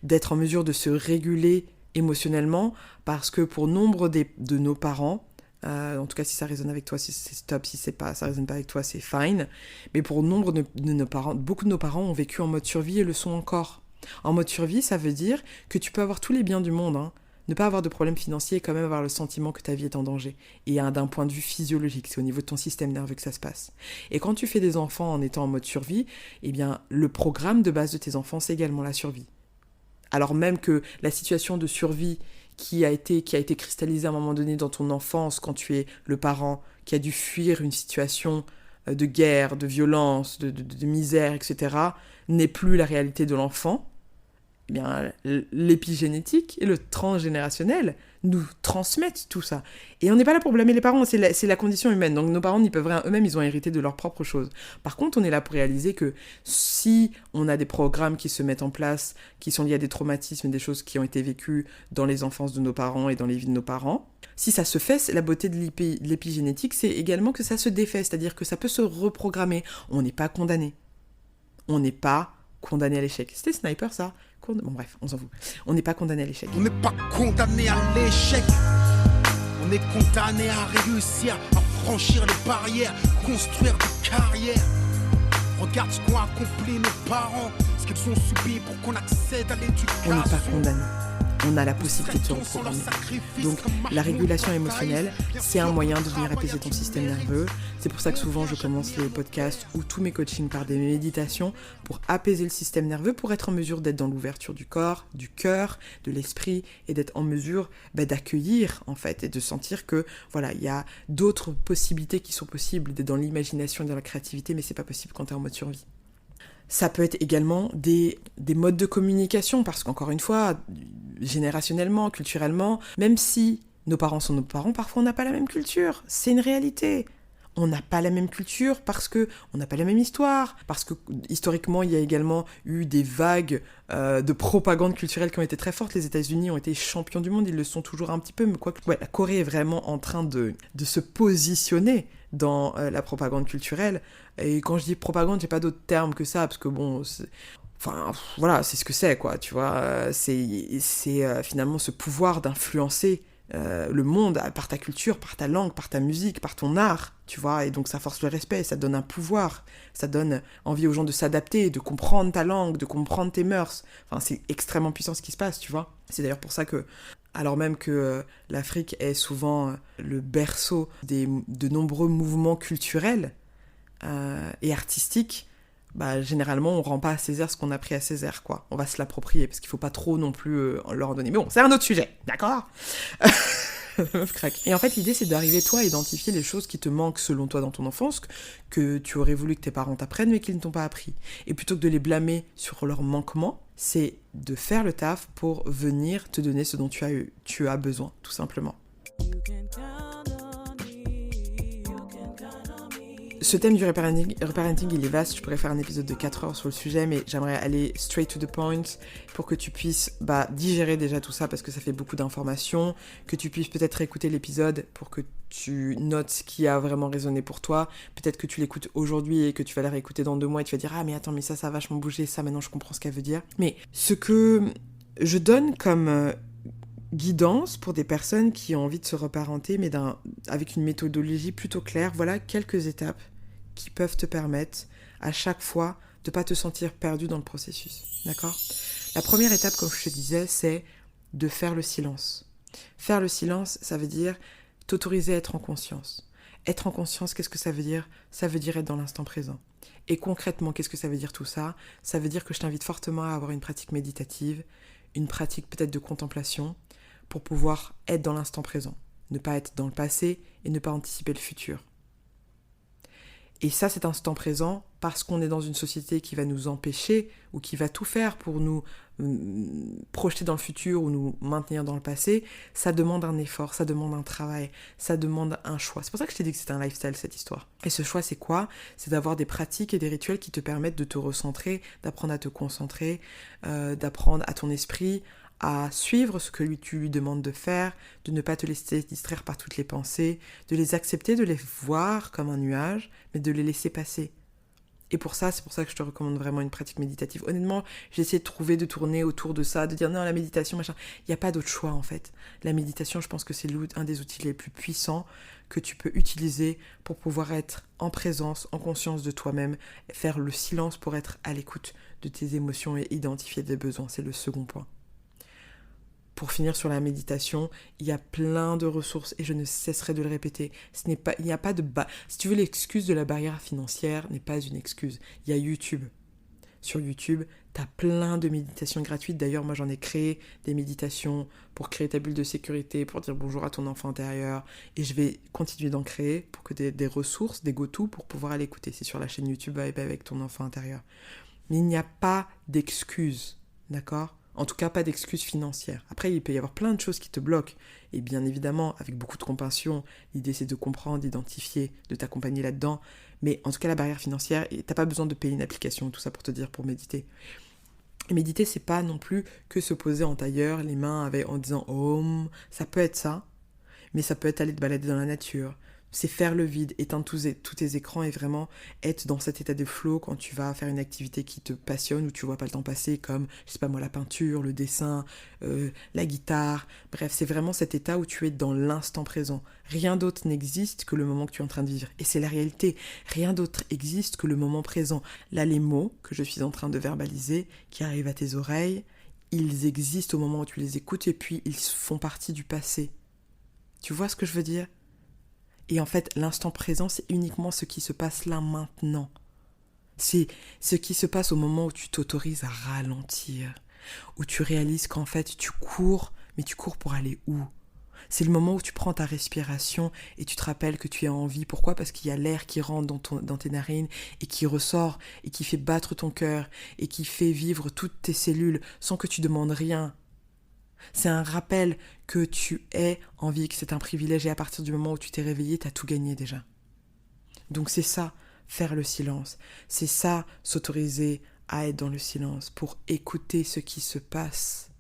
D'être en mesure de se réguler émotionnellement, parce que pour nombre de nos parents, en tout cas si ça résonne avec toi, si c'est top, si ça résonne pas avec toi, c'est fine, mais pour nombre de nos parents, beaucoup de nos parents ont vécu en mode survie et le sont encore. En mode survie, ça veut dire que tu peux avoir tous les biens du monde, hein, ne pas avoir de problème financier et quand même avoir le sentiment que ta vie est en danger. Et d'un point de vue physiologique, c'est au niveau de ton système nerveux que ça se passe. Et quand tu fais des enfants en étant en mode survie, eh bien le programme de base de tes enfants, c'est également la survie. Alors même que la situation de survie qui a été cristallisée à un moment donné dans ton enfance, quand tu es le parent qui a dû fuir une situation de guerre, de violence, de misère, etc., n'est plus la réalité de l'enfant, eh bien, l'épigénétique et le transgénérationnel nous transmettent tout ça. Et on n'est pas là pour blâmer les parents, c'est la condition humaine. Donc nos parents n'y peuvent rien eux-mêmes, ils ont hérité de leurs propres choses. Par contre, on est là pour réaliser que si on a des programmes qui se mettent en place, qui sont liés à des traumatismes et des choses qui ont été vécues dans les enfances de nos parents et dans les vies de nos parents, si ça se fait, la beauté de l'épigénétique, c'est également que ça se défait, c'est-à-dire que ça peut se reprogrammer. On n'est pas condamné. On n'est pas condamné à l'échec. C'était Sniper, ça? Bon bref, on s'en fout. On n'est pas condamné à l'échec. On n'est pas condamné à l'échec. On est condamné à réussir, à franchir les barrières, construire des carrières. Regarde ce qu'ont accompli nos parents, ce qu'ils ont subi pour qu'on accède à l'éducation. On n'est pas condamné. On a la possibilité de se reprogrammer. Donc la régulation émotionnelle, c'est un moyen de venir apaiser ton système nerveux. C'est pour ça que souvent je commence les podcasts ou tous mes coachings par des méditations pour apaiser le système nerveux, pour être en mesure d'être dans l'ouverture du corps, du cœur, de l'esprit et d'être en mesure d'accueillir en fait et de sentir que voilà, il y a d'autres possibilités qui sont possibles, d'être dans l'imagination et dans la créativité, mais c'est pas possible quand tu es en mode survie. Ça peut être également des modes de communication, parce qu'encore une fois, générationnellement, culturellement, même si nos parents sont nos parents, parfois on n'a pas la même culture, c'est une réalité. On n'a pas la même culture parce que on n'a pas la même histoire, parce que historiquement il y a également eu des vagues de propagande culturelle qui ont été très fortes. Les États-Unis ont été champions du monde, ils le sont toujours un petit peu, mais quoi que la Corée est vraiment en train de se positionner dans la propagande culturelle. Et quand je dis propagande, j'ai pas d'autre terme que ça, parce que bon, enfin voilà, c'est ce que c'est quoi, tu vois. C'est finalement ce pouvoir d'influencer le monde par ta culture, par ta langue, par ta musique, par ton art, tu vois, et donc ça force le respect, ça donne un pouvoir, ça donne envie aux gens de s'adapter, de comprendre ta langue, de comprendre tes mœurs, enfin c'est extrêmement puissant ce qui se passe, tu vois. C'est d'ailleurs pour ça que, alors même que l'Afrique est souvent le berceau de nombreux mouvements culturels et artistiques, bah, généralement, on rend pas à Césaire ce qu'on a pris à Césaire, quoi. On va se l'approprier, parce qu'il faut pas trop non plus leur en donner. Mais bon, c'est un autre sujet, d'accord? Meuf craque. Et en fait, l'idée, c'est d'arriver, toi, à identifier les choses qui te manquent selon toi dans ton enfance, que tu aurais voulu que tes parents t'apprennent, mais qu'ils ne t'ont pas appris. Et plutôt que de les blâmer sur leur manquement, c'est de faire le taf pour venir te donner ce dont tu as besoin, tout simplement. Ce thème du reparenting, il est vaste, je pourrais faire un épisode de 4 heures sur le sujet, mais j'aimerais aller straight to the point pour que tu puisses digérer déjà tout ça, parce que ça fait beaucoup d'informations, que tu puisses peut-être écouter l'épisode pour que tu notes ce qui a vraiment résonné pour toi, peut-être que tu l'écoutes aujourd'hui et que tu vas la réécouter dans 2 mois et tu vas dire « Ah mais attends, mais ça a vachement bougé, ça maintenant je comprends ce qu'elle veut dire ». Mais ce que je donne comme guidance pour des personnes qui ont envie de se reparenter, mais avec une méthodologie plutôt claire, voilà quelques étapes qui peuvent te permettre à chaque fois de pas te sentir perdu dans le processus, d'accord ? La première étape, comme je te disais, c'est de faire le silence. Faire le silence, ça veut dire t'autoriser à être en conscience. Être en conscience, qu'est-ce que ça veut dire ? Ça veut dire être dans l'instant présent. Et concrètement, qu'est-ce que ça veut dire tout ça ? Ça veut dire que je t'invite fortement à avoir une pratique méditative, une pratique peut-être de contemplation, pour pouvoir être dans l'instant présent. Ne pas être dans le passé et ne pas anticiper le futur. Et ça, c'est instant présent parce qu'on est dans une société qui va nous empêcher ou qui va tout faire pour nous projeter dans le futur ou nous maintenir dans le passé. Ça demande un effort, ça demande un travail, ça demande un choix. C'est pour ça que je t'ai dit que c'était un lifestyle, cette histoire. Et ce choix, c'est quoi ? C'est d'avoir des pratiques et des rituels qui te permettent de te recentrer, d'apprendre à te concentrer, d'apprendre à ton esprit à suivre ce que tu lui demandes de faire, de ne pas te laisser distraire par toutes les pensées, de les accepter, de les voir comme un nuage, mais de les laisser passer. Et pour ça, c'est pour ça que je te recommande vraiment une pratique méditative. Honnêtement, j'ai essayé de tourner autour de ça, de dire non, la méditation, machin. Il n'y a pas d'autre choix, en fait. La méditation, je pense que c'est un des outils les plus puissants que tu peux utiliser pour pouvoir être en présence, en conscience de toi-même, faire le silence pour être à l'écoute de tes émotions et identifier tes besoins. C'est le second point. Pour finir sur la méditation, il y a plein de ressources et je ne cesserai de le répéter. Il n'y a pas de si tu veux, l'excuse de la barrière financière n'est pas une excuse. Il y a YouTube. Sur YouTube, tu as plein de méditations gratuites. D'ailleurs, moi, j'en ai créé des méditations pour créer ta bulle de sécurité, pour dire bonjour à ton enfant intérieur. Et je vais continuer d'en créer pour que tu aies des ressources, des go-to pour pouvoir aller écouter. C'est sur la chaîne YouTube Vibe avec ton enfant intérieur. Mais il n'y a pas d'excuse, d'accord ? En tout cas, pas d'excuses financières. Après, il peut y avoir plein de choses qui te bloquent. Et bien évidemment, avec beaucoup de compassion, l'idée c'est de comprendre, d'identifier, de t'accompagner là-dedans. Mais en tout cas, la barrière financière, t'as pas besoin de payer une application, tout ça pour te dire, pour méditer. Et méditer, c'est pas non plus que se poser en tailleur, les mains en disant « Om ». Ça peut être ça, mais ça peut être aller te balader dans la nature. C'est faire le vide, éteindre tous tes écrans et vraiment être dans cet état de flow quand tu vas faire une activité qui te passionne, où tu vois pas le temps passer, comme, je sais pas moi, la peinture, le dessin, la guitare. Bref, c'est vraiment cet état où tu es dans l'instant présent. Rien d'autre n'existe que le moment que tu es en train de vivre. Et c'est la réalité. Rien d'autre existe que le moment présent. Là, les mots que je suis en train de verbaliser, qui arrivent à tes oreilles, ils existent au moment où tu les écoutes et puis ils font partie du passé. Tu vois ce que je veux dire ? Et en fait, l'instant présent, c'est uniquement ce qui se passe là maintenant. C'est ce qui se passe au moment où tu t'autorises à ralentir, où tu réalises qu'en fait, tu cours, mais tu cours pour aller où ? C'est le moment où tu prends ta respiration et tu te rappelles que tu es en vie. Pourquoi ? Parce qu'il y a l'air qui rentre dans tes narines et qui ressort et qui fait battre ton cœur et qui fait vivre toutes tes cellules sans que tu demandes rien. C'est un rappel que tu es en vie, que c'est un privilège et à partir du moment où tu t'es réveillé, tu as tout gagné déjà. Donc c'est ça, faire le silence. C'est ça, s'autoriser à être dans le silence pour écouter ce qui se passe.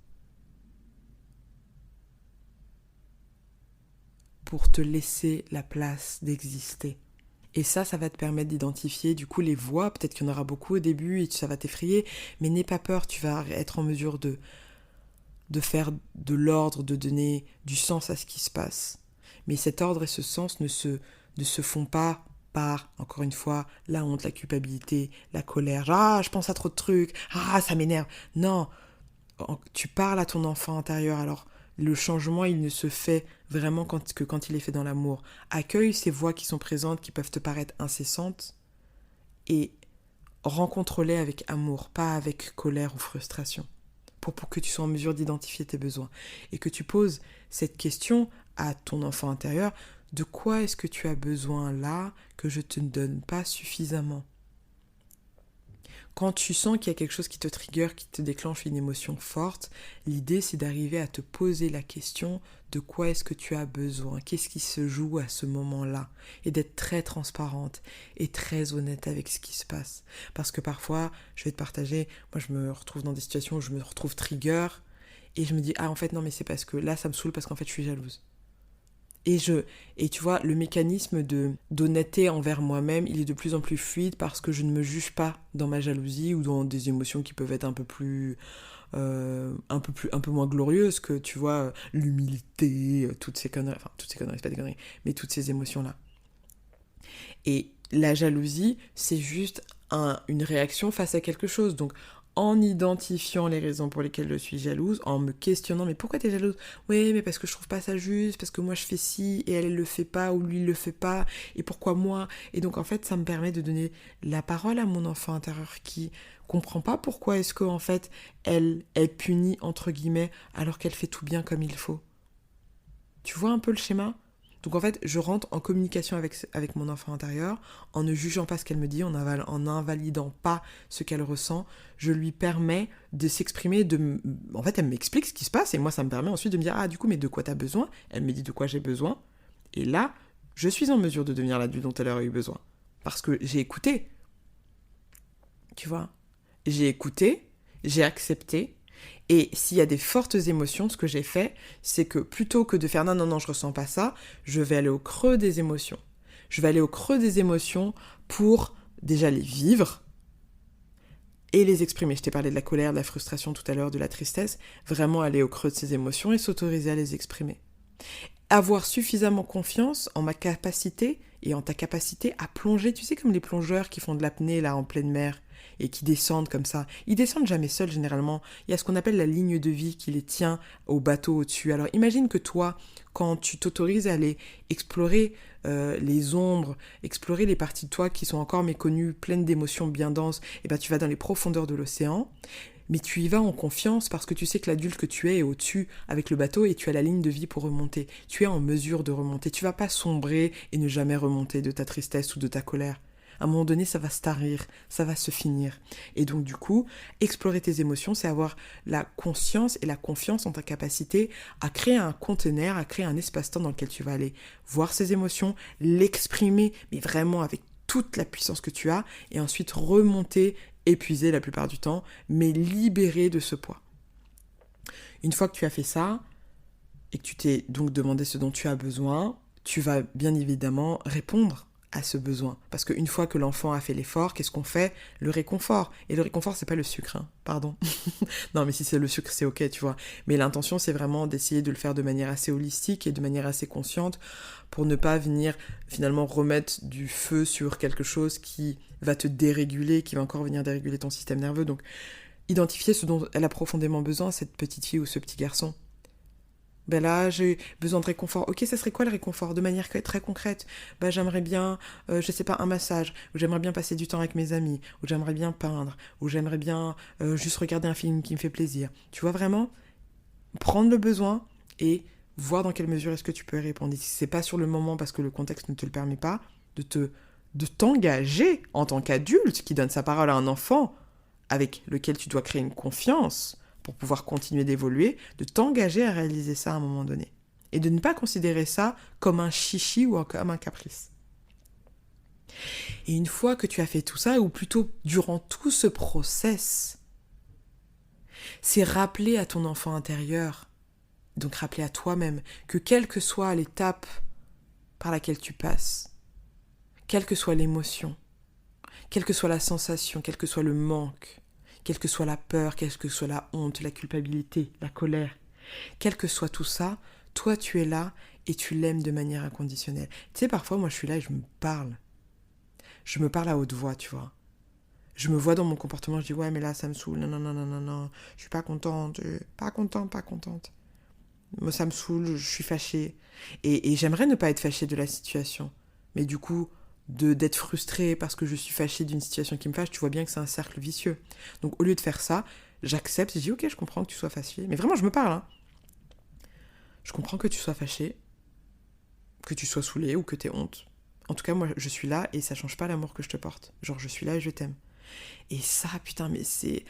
Pour te laisser la place d'exister. Et ça va te permettre d'identifier du coup les voix. Peut-être qu'il y en aura beaucoup au début et ça va t'effrayer, mais n'aie pas peur, tu vas être en mesure de faire de l'ordre, de donner du sens à ce qui se passe. Mais cet ordre et ce sens ne se font pas par, encore une fois, la honte, la culpabilité, la colère. Ah, je pense à trop de trucs. Ah, ça m'énerve. Non, tu parles à ton enfant intérieur. Alors, le changement, il ne se fait vraiment que quand il est fait dans l'amour. Accueille ces voix qui sont présentes, qui peuvent te paraître incessantes, et rencontre-les avec amour, pas avec colère ou frustration. Pour que tu sois en mesure d'identifier tes besoins. Et que tu poses cette question à ton enfant intérieur, de quoi est-ce que tu as besoin là que je ne te donne pas suffisamment ? Quand tu sens qu'il y a quelque chose qui te trigger, qui te déclenche une émotion forte, l'idée c'est d'arriver à te poser la question de quoi est-ce que tu as besoin, qu'est-ce qui se joue à ce moment-là, et d'être très transparente et très honnête avec ce qui se passe. Parce que parfois, je vais te partager, moi je me retrouve dans des situations où je me retrouve trigger, et je me dis, ah en fait non mais c'est parce que là ça me saoule parce qu'en fait je suis jalouse. Et tu vois, le mécanisme d'honnêteté envers moi-même, il est de plus en plus fluide parce que je ne me juge pas dans ma jalousie ou dans des émotions qui peuvent être un peu moins glorieuses que, tu vois, l'humilité, toutes ces conneries, c'est pas des conneries, mais toutes ces émotions-là. Et la jalousie, c'est juste une réaction face à quelque chose. Donc, en identifiant les raisons pour lesquelles je suis jalouse, en me questionnant, mais pourquoi t'es jalouse ? Oui, mais parce que je trouve pas ça juste, parce que moi je fais ci, et elle le fait pas, ou lui il le fait pas, et pourquoi moi ? Et donc en fait, ça me permet de donner la parole à mon enfant intérieur qui comprend pas pourquoi est-ce que en fait, elle est punie, entre guillemets, alors qu'elle fait tout bien comme il faut. Tu vois un peu le schéma ? Donc en fait, je rentre en communication avec mon enfant intérieur, en ne jugeant pas ce qu'elle me dit, en n'invalidant pas ce qu'elle ressent. Je lui permets de s'exprimer, en fait, elle m'explique ce qui se passe, et moi, ça me permet ensuite de me dire, ah, du coup, mais de quoi t'as besoin ? Elle me dit de quoi j'ai besoin. Et là, je suis en mesure de devenir l'adulte dont elle aurait eu besoin. Parce que j'ai écouté. Tu vois ? J'ai écouté, j'ai accepté. Et s'il y a des fortes émotions, ce que j'ai fait, c'est que plutôt que de faire non, je ressens pas ça, je vais aller au creux des émotions. Je vais aller au creux des émotions pour déjà les vivre et les exprimer. Je t'ai parlé de la colère, de la frustration tout à l'heure, de la tristesse. Vraiment aller au creux de ces émotions et s'autoriser à les exprimer. Avoir suffisamment confiance en ma capacité et en ta capacité à plonger. Tu sais, comme les plongeurs qui font de l'apnée là en pleine mer et qui descendent comme ça. Ils descendent jamais seuls généralement. Il y a ce qu'on appelle la ligne de vie qui les tient au bateau au-dessus. Alors imagine que toi, quand tu t'autorises à aller explorer les ombres, explorer les parties de toi qui sont encore méconnues, pleines d'émotions bien denses, et ben tu vas dans les profondeurs de l'océan. Mais tu y vas en confiance parce que tu sais que l'adulte que tu es est au-dessus avec le bateau et tu as la ligne de vie pour remonter. Tu es en mesure de remonter. Tu vas pas sombrer et ne jamais remonter de ta tristesse ou de ta colère. À un moment donné, ça va se tarir, ça va se finir. Et donc du coup, explorer tes émotions, c'est avoir la conscience et la confiance en ta capacité à créer un conteneur, à créer un espace-temps dans lequel tu vas aller voir ces émotions, l'exprimer, mais vraiment avec toute la puissance que tu as, et ensuite remonter, épuisé la plupart du temps, mais libéré de ce poids. Une fois que tu as fait ça, et que tu t'es donc demandé ce dont tu as besoin, tu vas bien évidemment répondre à ce besoin. Parce qu'une fois que l'enfant a fait l'effort, qu'est-ce qu'on fait? Le réconfort. Et le réconfort, c'est pas le sucre, hein. Pardon. Non, mais si c'est le sucre, c'est ok, tu vois. Mais l'intention, c'est vraiment d'essayer de le faire de manière assez holistique et de manière assez consciente pour ne pas venir finalement remettre du feu sur quelque chose qui va te déréguler, qui va encore venir déréguler ton système nerveux. Donc, identifier ce dont elle a profondément besoin, cette petite fille ou ce petit garçon. Ben là, j'ai besoin de réconfort. Ok, ça serait quoi le réconfort? De manière très concrète. Ben j'aimerais bien, je sais pas, un massage, ou j'aimerais bien passer du temps avec mes amis, ou j'aimerais bien peindre, ou j'aimerais bien juste regarder un film qui me fait plaisir. Tu vois vraiment? Prendre le besoin et voir dans quelle mesure est-ce que tu peux y répondre. Et si c'est pas sur le moment parce que le contexte ne te le permet pas, de t'engager en tant qu'adulte qui donne sa parole à un enfant avec lequel tu dois créer une confiance pour pouvoir continuer d'évoluer, de t'engager à réaliser ça à un moment donné. Et de ne pas considérer ça comme un chichi ou comme un caprice. Et une fois que tu as fait tout ça, ou plutôt durant tout ce process, c'est rappeler à ton enfant intérieur, donc rappeler à toi-même, que quelle que soit l'étape par laquelle tu passes, quelle que soit l'émotion, quelle que soit la sensation, quel que soit le manque, quelle que soit la peur, quelle que soit la honte, la culpabilité, la colère, quel que soit tout ça, toi tu es là et tu l'aimes de manière inconditionnelle. Tu sais, parfois moi je suis là et je me parle. Je me parle à haute voix, tu vois. Je me vois dans mon comportement, je dis ouais mais là ça me saoule, non, je suis pas contente, pas contente. Moi ça me saoule, je suis fâchée. Et j'aimerais ne pas être fâchée de la situation. Mais du coup, d'être frustrée parce que je suis fâchée d'une situation qui me fâche, tu vois bien que c'est un cercle vicieux. Donc au lieu de faire ça, j'accepte, je dis ok, je comprends que tu sois fâchée. Mais vraiment, je me parle, hein. Je comprends que tu sois fâchée, que tu sois saoulée ou que tu aies honte. En tout cas, moi, je suis là et ça change pas l'amour que je te porte. Genre, je suis là et je t'aime. Et ça, putain, mais c'est...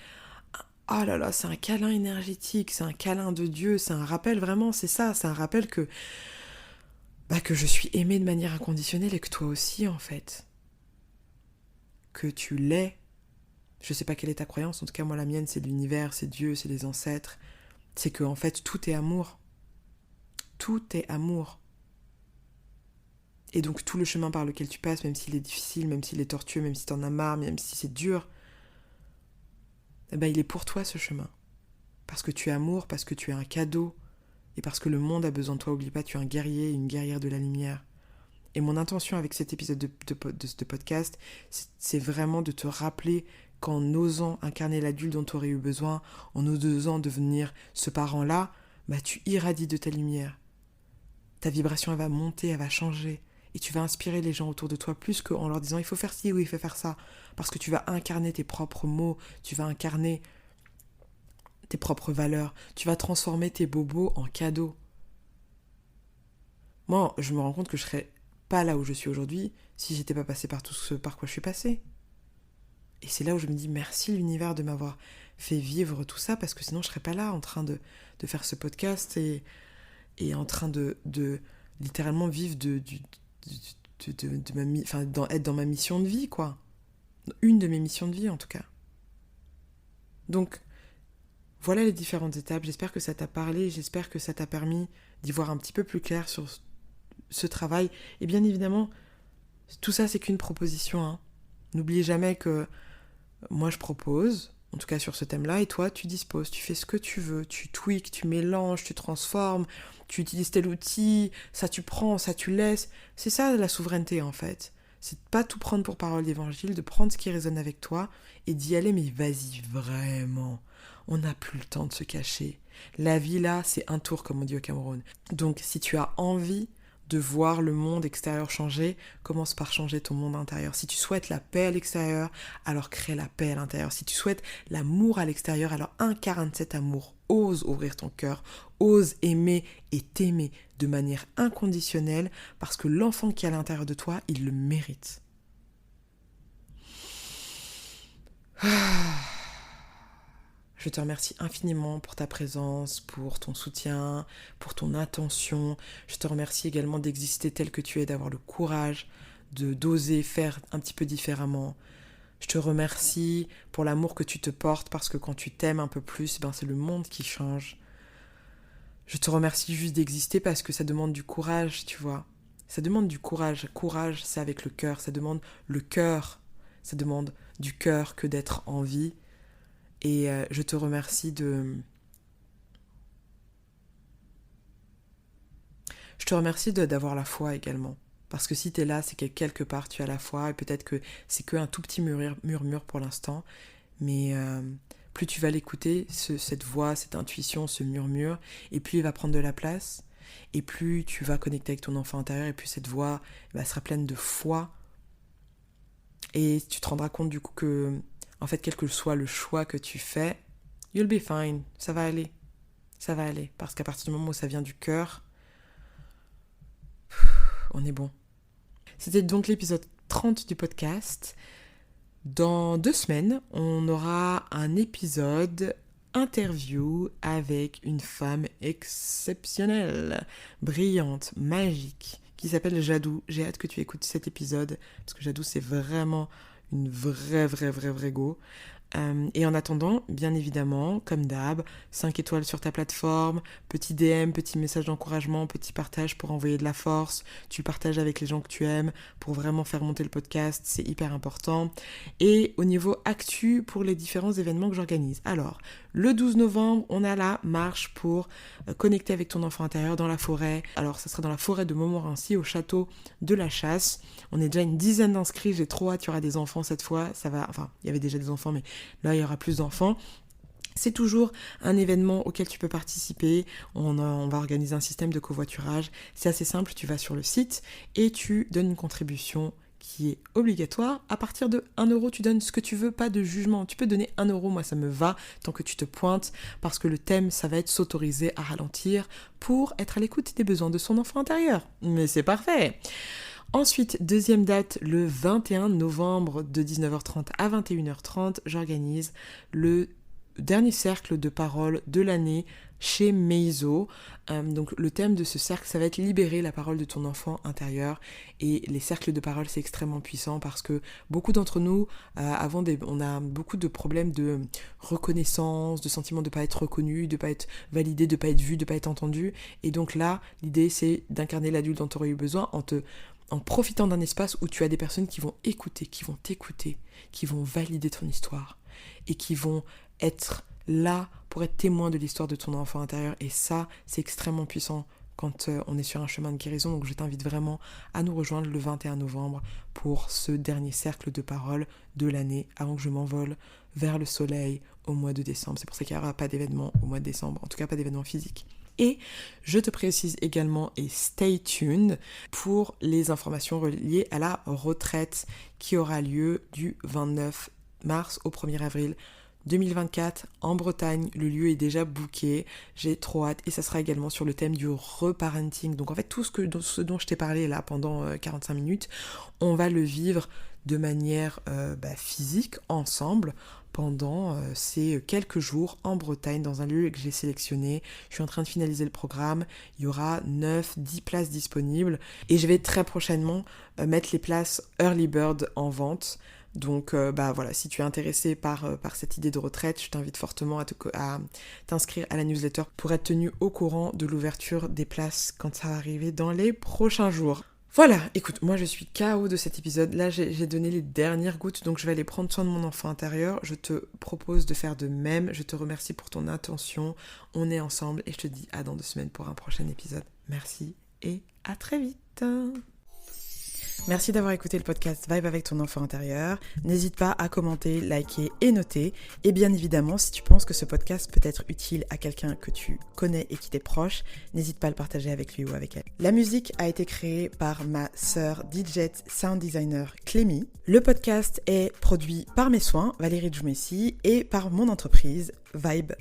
Ah là là, c'est un câlin énergétique, c'est un câlin de Dieu, c'est un rappel vraiment, c'est ça, c'est un rappel que je suis aimée de manière inconditionnelle et que toi aussi, en fait. Que tu l'es. Je sais pas quelle est ta croyance, en tout cas, moi, la mienne, c'est l'univers, c'est Dieu, c'est les ancêtres. C'est que, en fait, tout est amour. Tout est amour. Et donc, tout le chemin par lequel tu passes, même s'il est difficile, même s'il est tortueux, même si t'en as marre, même si c'est dur, eh ben, il est pour toi, ce chemin. Parce que tu es amour, parce que tu es un cadeau, et parce que le monde a besoin de toi. Oublie pas, tu es un guerrier, une guerrière de la lumière. Et mon intention avec cet épisode de podcast, c'est vraiment de te rappeler qu'en osant incarner l'adulte dont tu aurais eu besoin, en osant devenir ce parent-là, tu irradies de ta lumière. Ta vibration, elle va monter, elle va changer. Et tu vas inspirer les gens autour de toi plus qu'en leur disant « il faut faire ci ou il faut faire ça ». Parce que tu vas incarner tes propres mots, tu vas incarner tes propres valeurs, tu vas transformer tes bobos en cadeaux. Moi, je me rends compte que je serais pas là où je suis aujourd'hui si j'étais pas passée par tout ce par quoi je suis passée. Et c'est là où je me dis merci l'univers de m'avoir fait vivre tout ça, parce que sinon je serais pas là en train de faire ce podcast et en train de littéralement vivre être dans ma mission de vie, quoi. Une de mes missions de vie, en tout cas. Donc, voilà les différentes étapes. J'espère que ça t'a parlé, j'espère que ça t'a permis d'y voir un petit peu plus clair sur ce travail. Et bien évidemment, tout ça, c'est qu'une proposition, hein. N'oubliez jamais que moi, je propose, en tout cas sur ce thème-là, et toi, tu disposes, tu fais ce que tu veux, tu tweaks, tu mélanges, tu transformes, tu utilises tel outil, ça tu prends, ça tu laisses. C'est ça la souveraineté, en fait. C'est de pas tout prendre pour parole d'évangile, de prendre ce qui résonne avec toi et d'y aller, mais vas-y, vraiment. On n'a plus le temps de se cacher. La vie, là, c'est un tour, comme on dit au Cameroun. Donc, si tu as envie de voir le monde extérieur changer, commence par changer ton monde intérieur. Si tu souhaites la paix à l'extérieur, alors crée la paix à l'intérieur. Si tu souhaites l'amour à l'extérieur, alors incarne cet amour. Ose ouvrir ton cœur, ose aimer et t'aimer de manière inconditionnelle, parce que l'enfant qui est à l'intérieur de toi, il le mérite. Je te remercie infiniment pour ta présence, pour ton soutien, pour ton attention. Je te remercie également d'exister tel que tu es, d'avoir le courage d'oser faire un petit peu différemment. Je te remercie pour l'amour que tu te portes parce que quand tu t'aimes un peu plus, c'est le monde qui change. Je te remercie juste d'exister parce que ça demande du courage, tu vois. Ça demande du courage. Courage, c'est avec le cœur. Ça demande le cœur. Ça demande du cœur que d'être en vie. Et je te remercie d'avoir la foi également. Parce que si tu es là, c'est que quelque part tu as la foi. Et peut-être que c'est qu'un tout petit murmure pour l'instant. Mais plus tu vas l'écouter, cette voix, cette intuition, ce murmure, et plus il va prendre de la place. Et plus tu vas connecter avec ton enfant intérieur. Et plus cette voix sera pleine de foi. Et tu te rendras compte du coup que... En fait, quel que soit le choix que tu fais, you'll be fine, ça va aller. Ça va aller, parce qu'à partir du moment où ça vient du cœur, on est bon. C'était donc l'épisode 30 du podcast. Dans 2 semaines, on aura un épisode interview avec une femme exceptionnelle, brillante, magique, qui s'appelle Jadou. J'ai hâte que tu écoutes cet épisode, parce que Jadou, c'est vraiment... une vraie go. Et en attendant, bien évidemment, comme d'hab, 5 étoiles sur ta plateforme, petit DM, petit message d'encouragement, petit partage pour envoyer de la force, tu partages avec les gens que tu aimes pour vraiment faire monter le podcast, c'est hyper important. Et au niveau actu pour les différents événements que j'organise. Alors, le 12 novembre, on a la marche pour connecter avec ton enfant intérieur dans la forêt. Alors, ça sera dans la forêt de Montmorency, au château de la Chasse. On est déjà une dizaine d'inscrits, j'ai trop hâte, il y aura des enfants cette fois. Il y avait déjà des enfants, mais là, il y aura plus d'enfants. C'est toujours un événement auquel tu peux participer. On va organiser un système de covoiturage. C'est assez simple, tu vas sur le site et tu donnes une contribution qui est obligatoire. À partir de 1 euro, tu donnes ce que tu veux, pas de jugement. Tu peux donner 1 euro, moi ça me va, tant que tu te pointes, parce que le thème, ça va être s'autoriser à ralentir pour être à l'écoute des besoins de son enfant intérieur. Mais c'est parfait! Ensuite, deuxième date, le 21 novembre de 19h30 à 21h30, j'organise le dernier cercle de parole de l'année chez Meizo. Donc le thème de ce cercle, ça va être libérer la parole de ton enfant intérieur. Et les cercles de parole, c'est extrêmement puissant parce que beaucoup d'entre nous, on a beaucoup de problèmes de reconnaissance, de sentiment de ne pas être reconnu, de ne pas être validé, de ne pas être vu, de ne pas être entendu. Et donc là, l'idée, c'est d'incarner l'adulte dont tu aurais eu besoin en profitant d'un espace où tu as des personnes qui vont écouter, qui vont t'écouter, qui vont valider ton histoire et qui vont être là pour être témoin de l'histoire de ton enfant intérieur. Et ça, c'est extrêmement puissant quand on est sur un chemin de guérison. Donc je t'invite vraiment à nous rejoindre le 21 novembre pour ce dernier cercle de parole de l'année avant que je m'envole vers le soleil au mois de décembre. C'est pour ça qu'il n'y aura pas d'événement au mois de décembre, en tout cas pas d'événement physique. Et je te précise également, et stay tuned, pour les informations reliées à la retraite qui aura lieu du 29 mars au 1er avril 2024 en Bretagne. Le lieu est déjà booké, j'ai trop hâte, et ça sera également sur le thème du reparenting. Donc en fait tout ce dont je t'ai parlé là pendant 45 minutes, on va le vivre de manière physique ensemble pendant ces quelques jours en Bretagne dans un lieu que j'ai sélectionné. Je suis en train de finaliser le programme, il y aura 9-10 places disponibles et je vais très prochainement mettre les places Early Bird en vente. Donc voilà, si tu es intéressé par cette idée de retraite, je t'invite fortement à t'inscrire à la newsletter pour être tenu au courant de l'ouverture des places quand ça va arriver dans les prochains jours. Voilà, écoute, moi je suis KO de cet épisode. Là, j'ai donné les dernières gouttes, donc je vais aller prendre soin de mon enfant intérieur. Je te propose de faire de même. Je te remercie pour ton attention. On est ensemble et je te dis à dans 2 semaines pour un prochain épisode. Merci et à très vite. Merci d'avoir écouté le podcast Vibe avec ton enfant intérieur. N'hésite pas à commenter, liker et noter. Et bien évidemment, si tu penses que ce podcast peut être utile à quelqu'un que tu connais et qui t'est proche, n'hésite pas à le partager avec lui ou avec elle. La musique a été créée par ma sœur DJ Sound Designer Clémy. Le podcast est produit par mes soins, Valérie Djoumessi, et par mon entreprise Vibe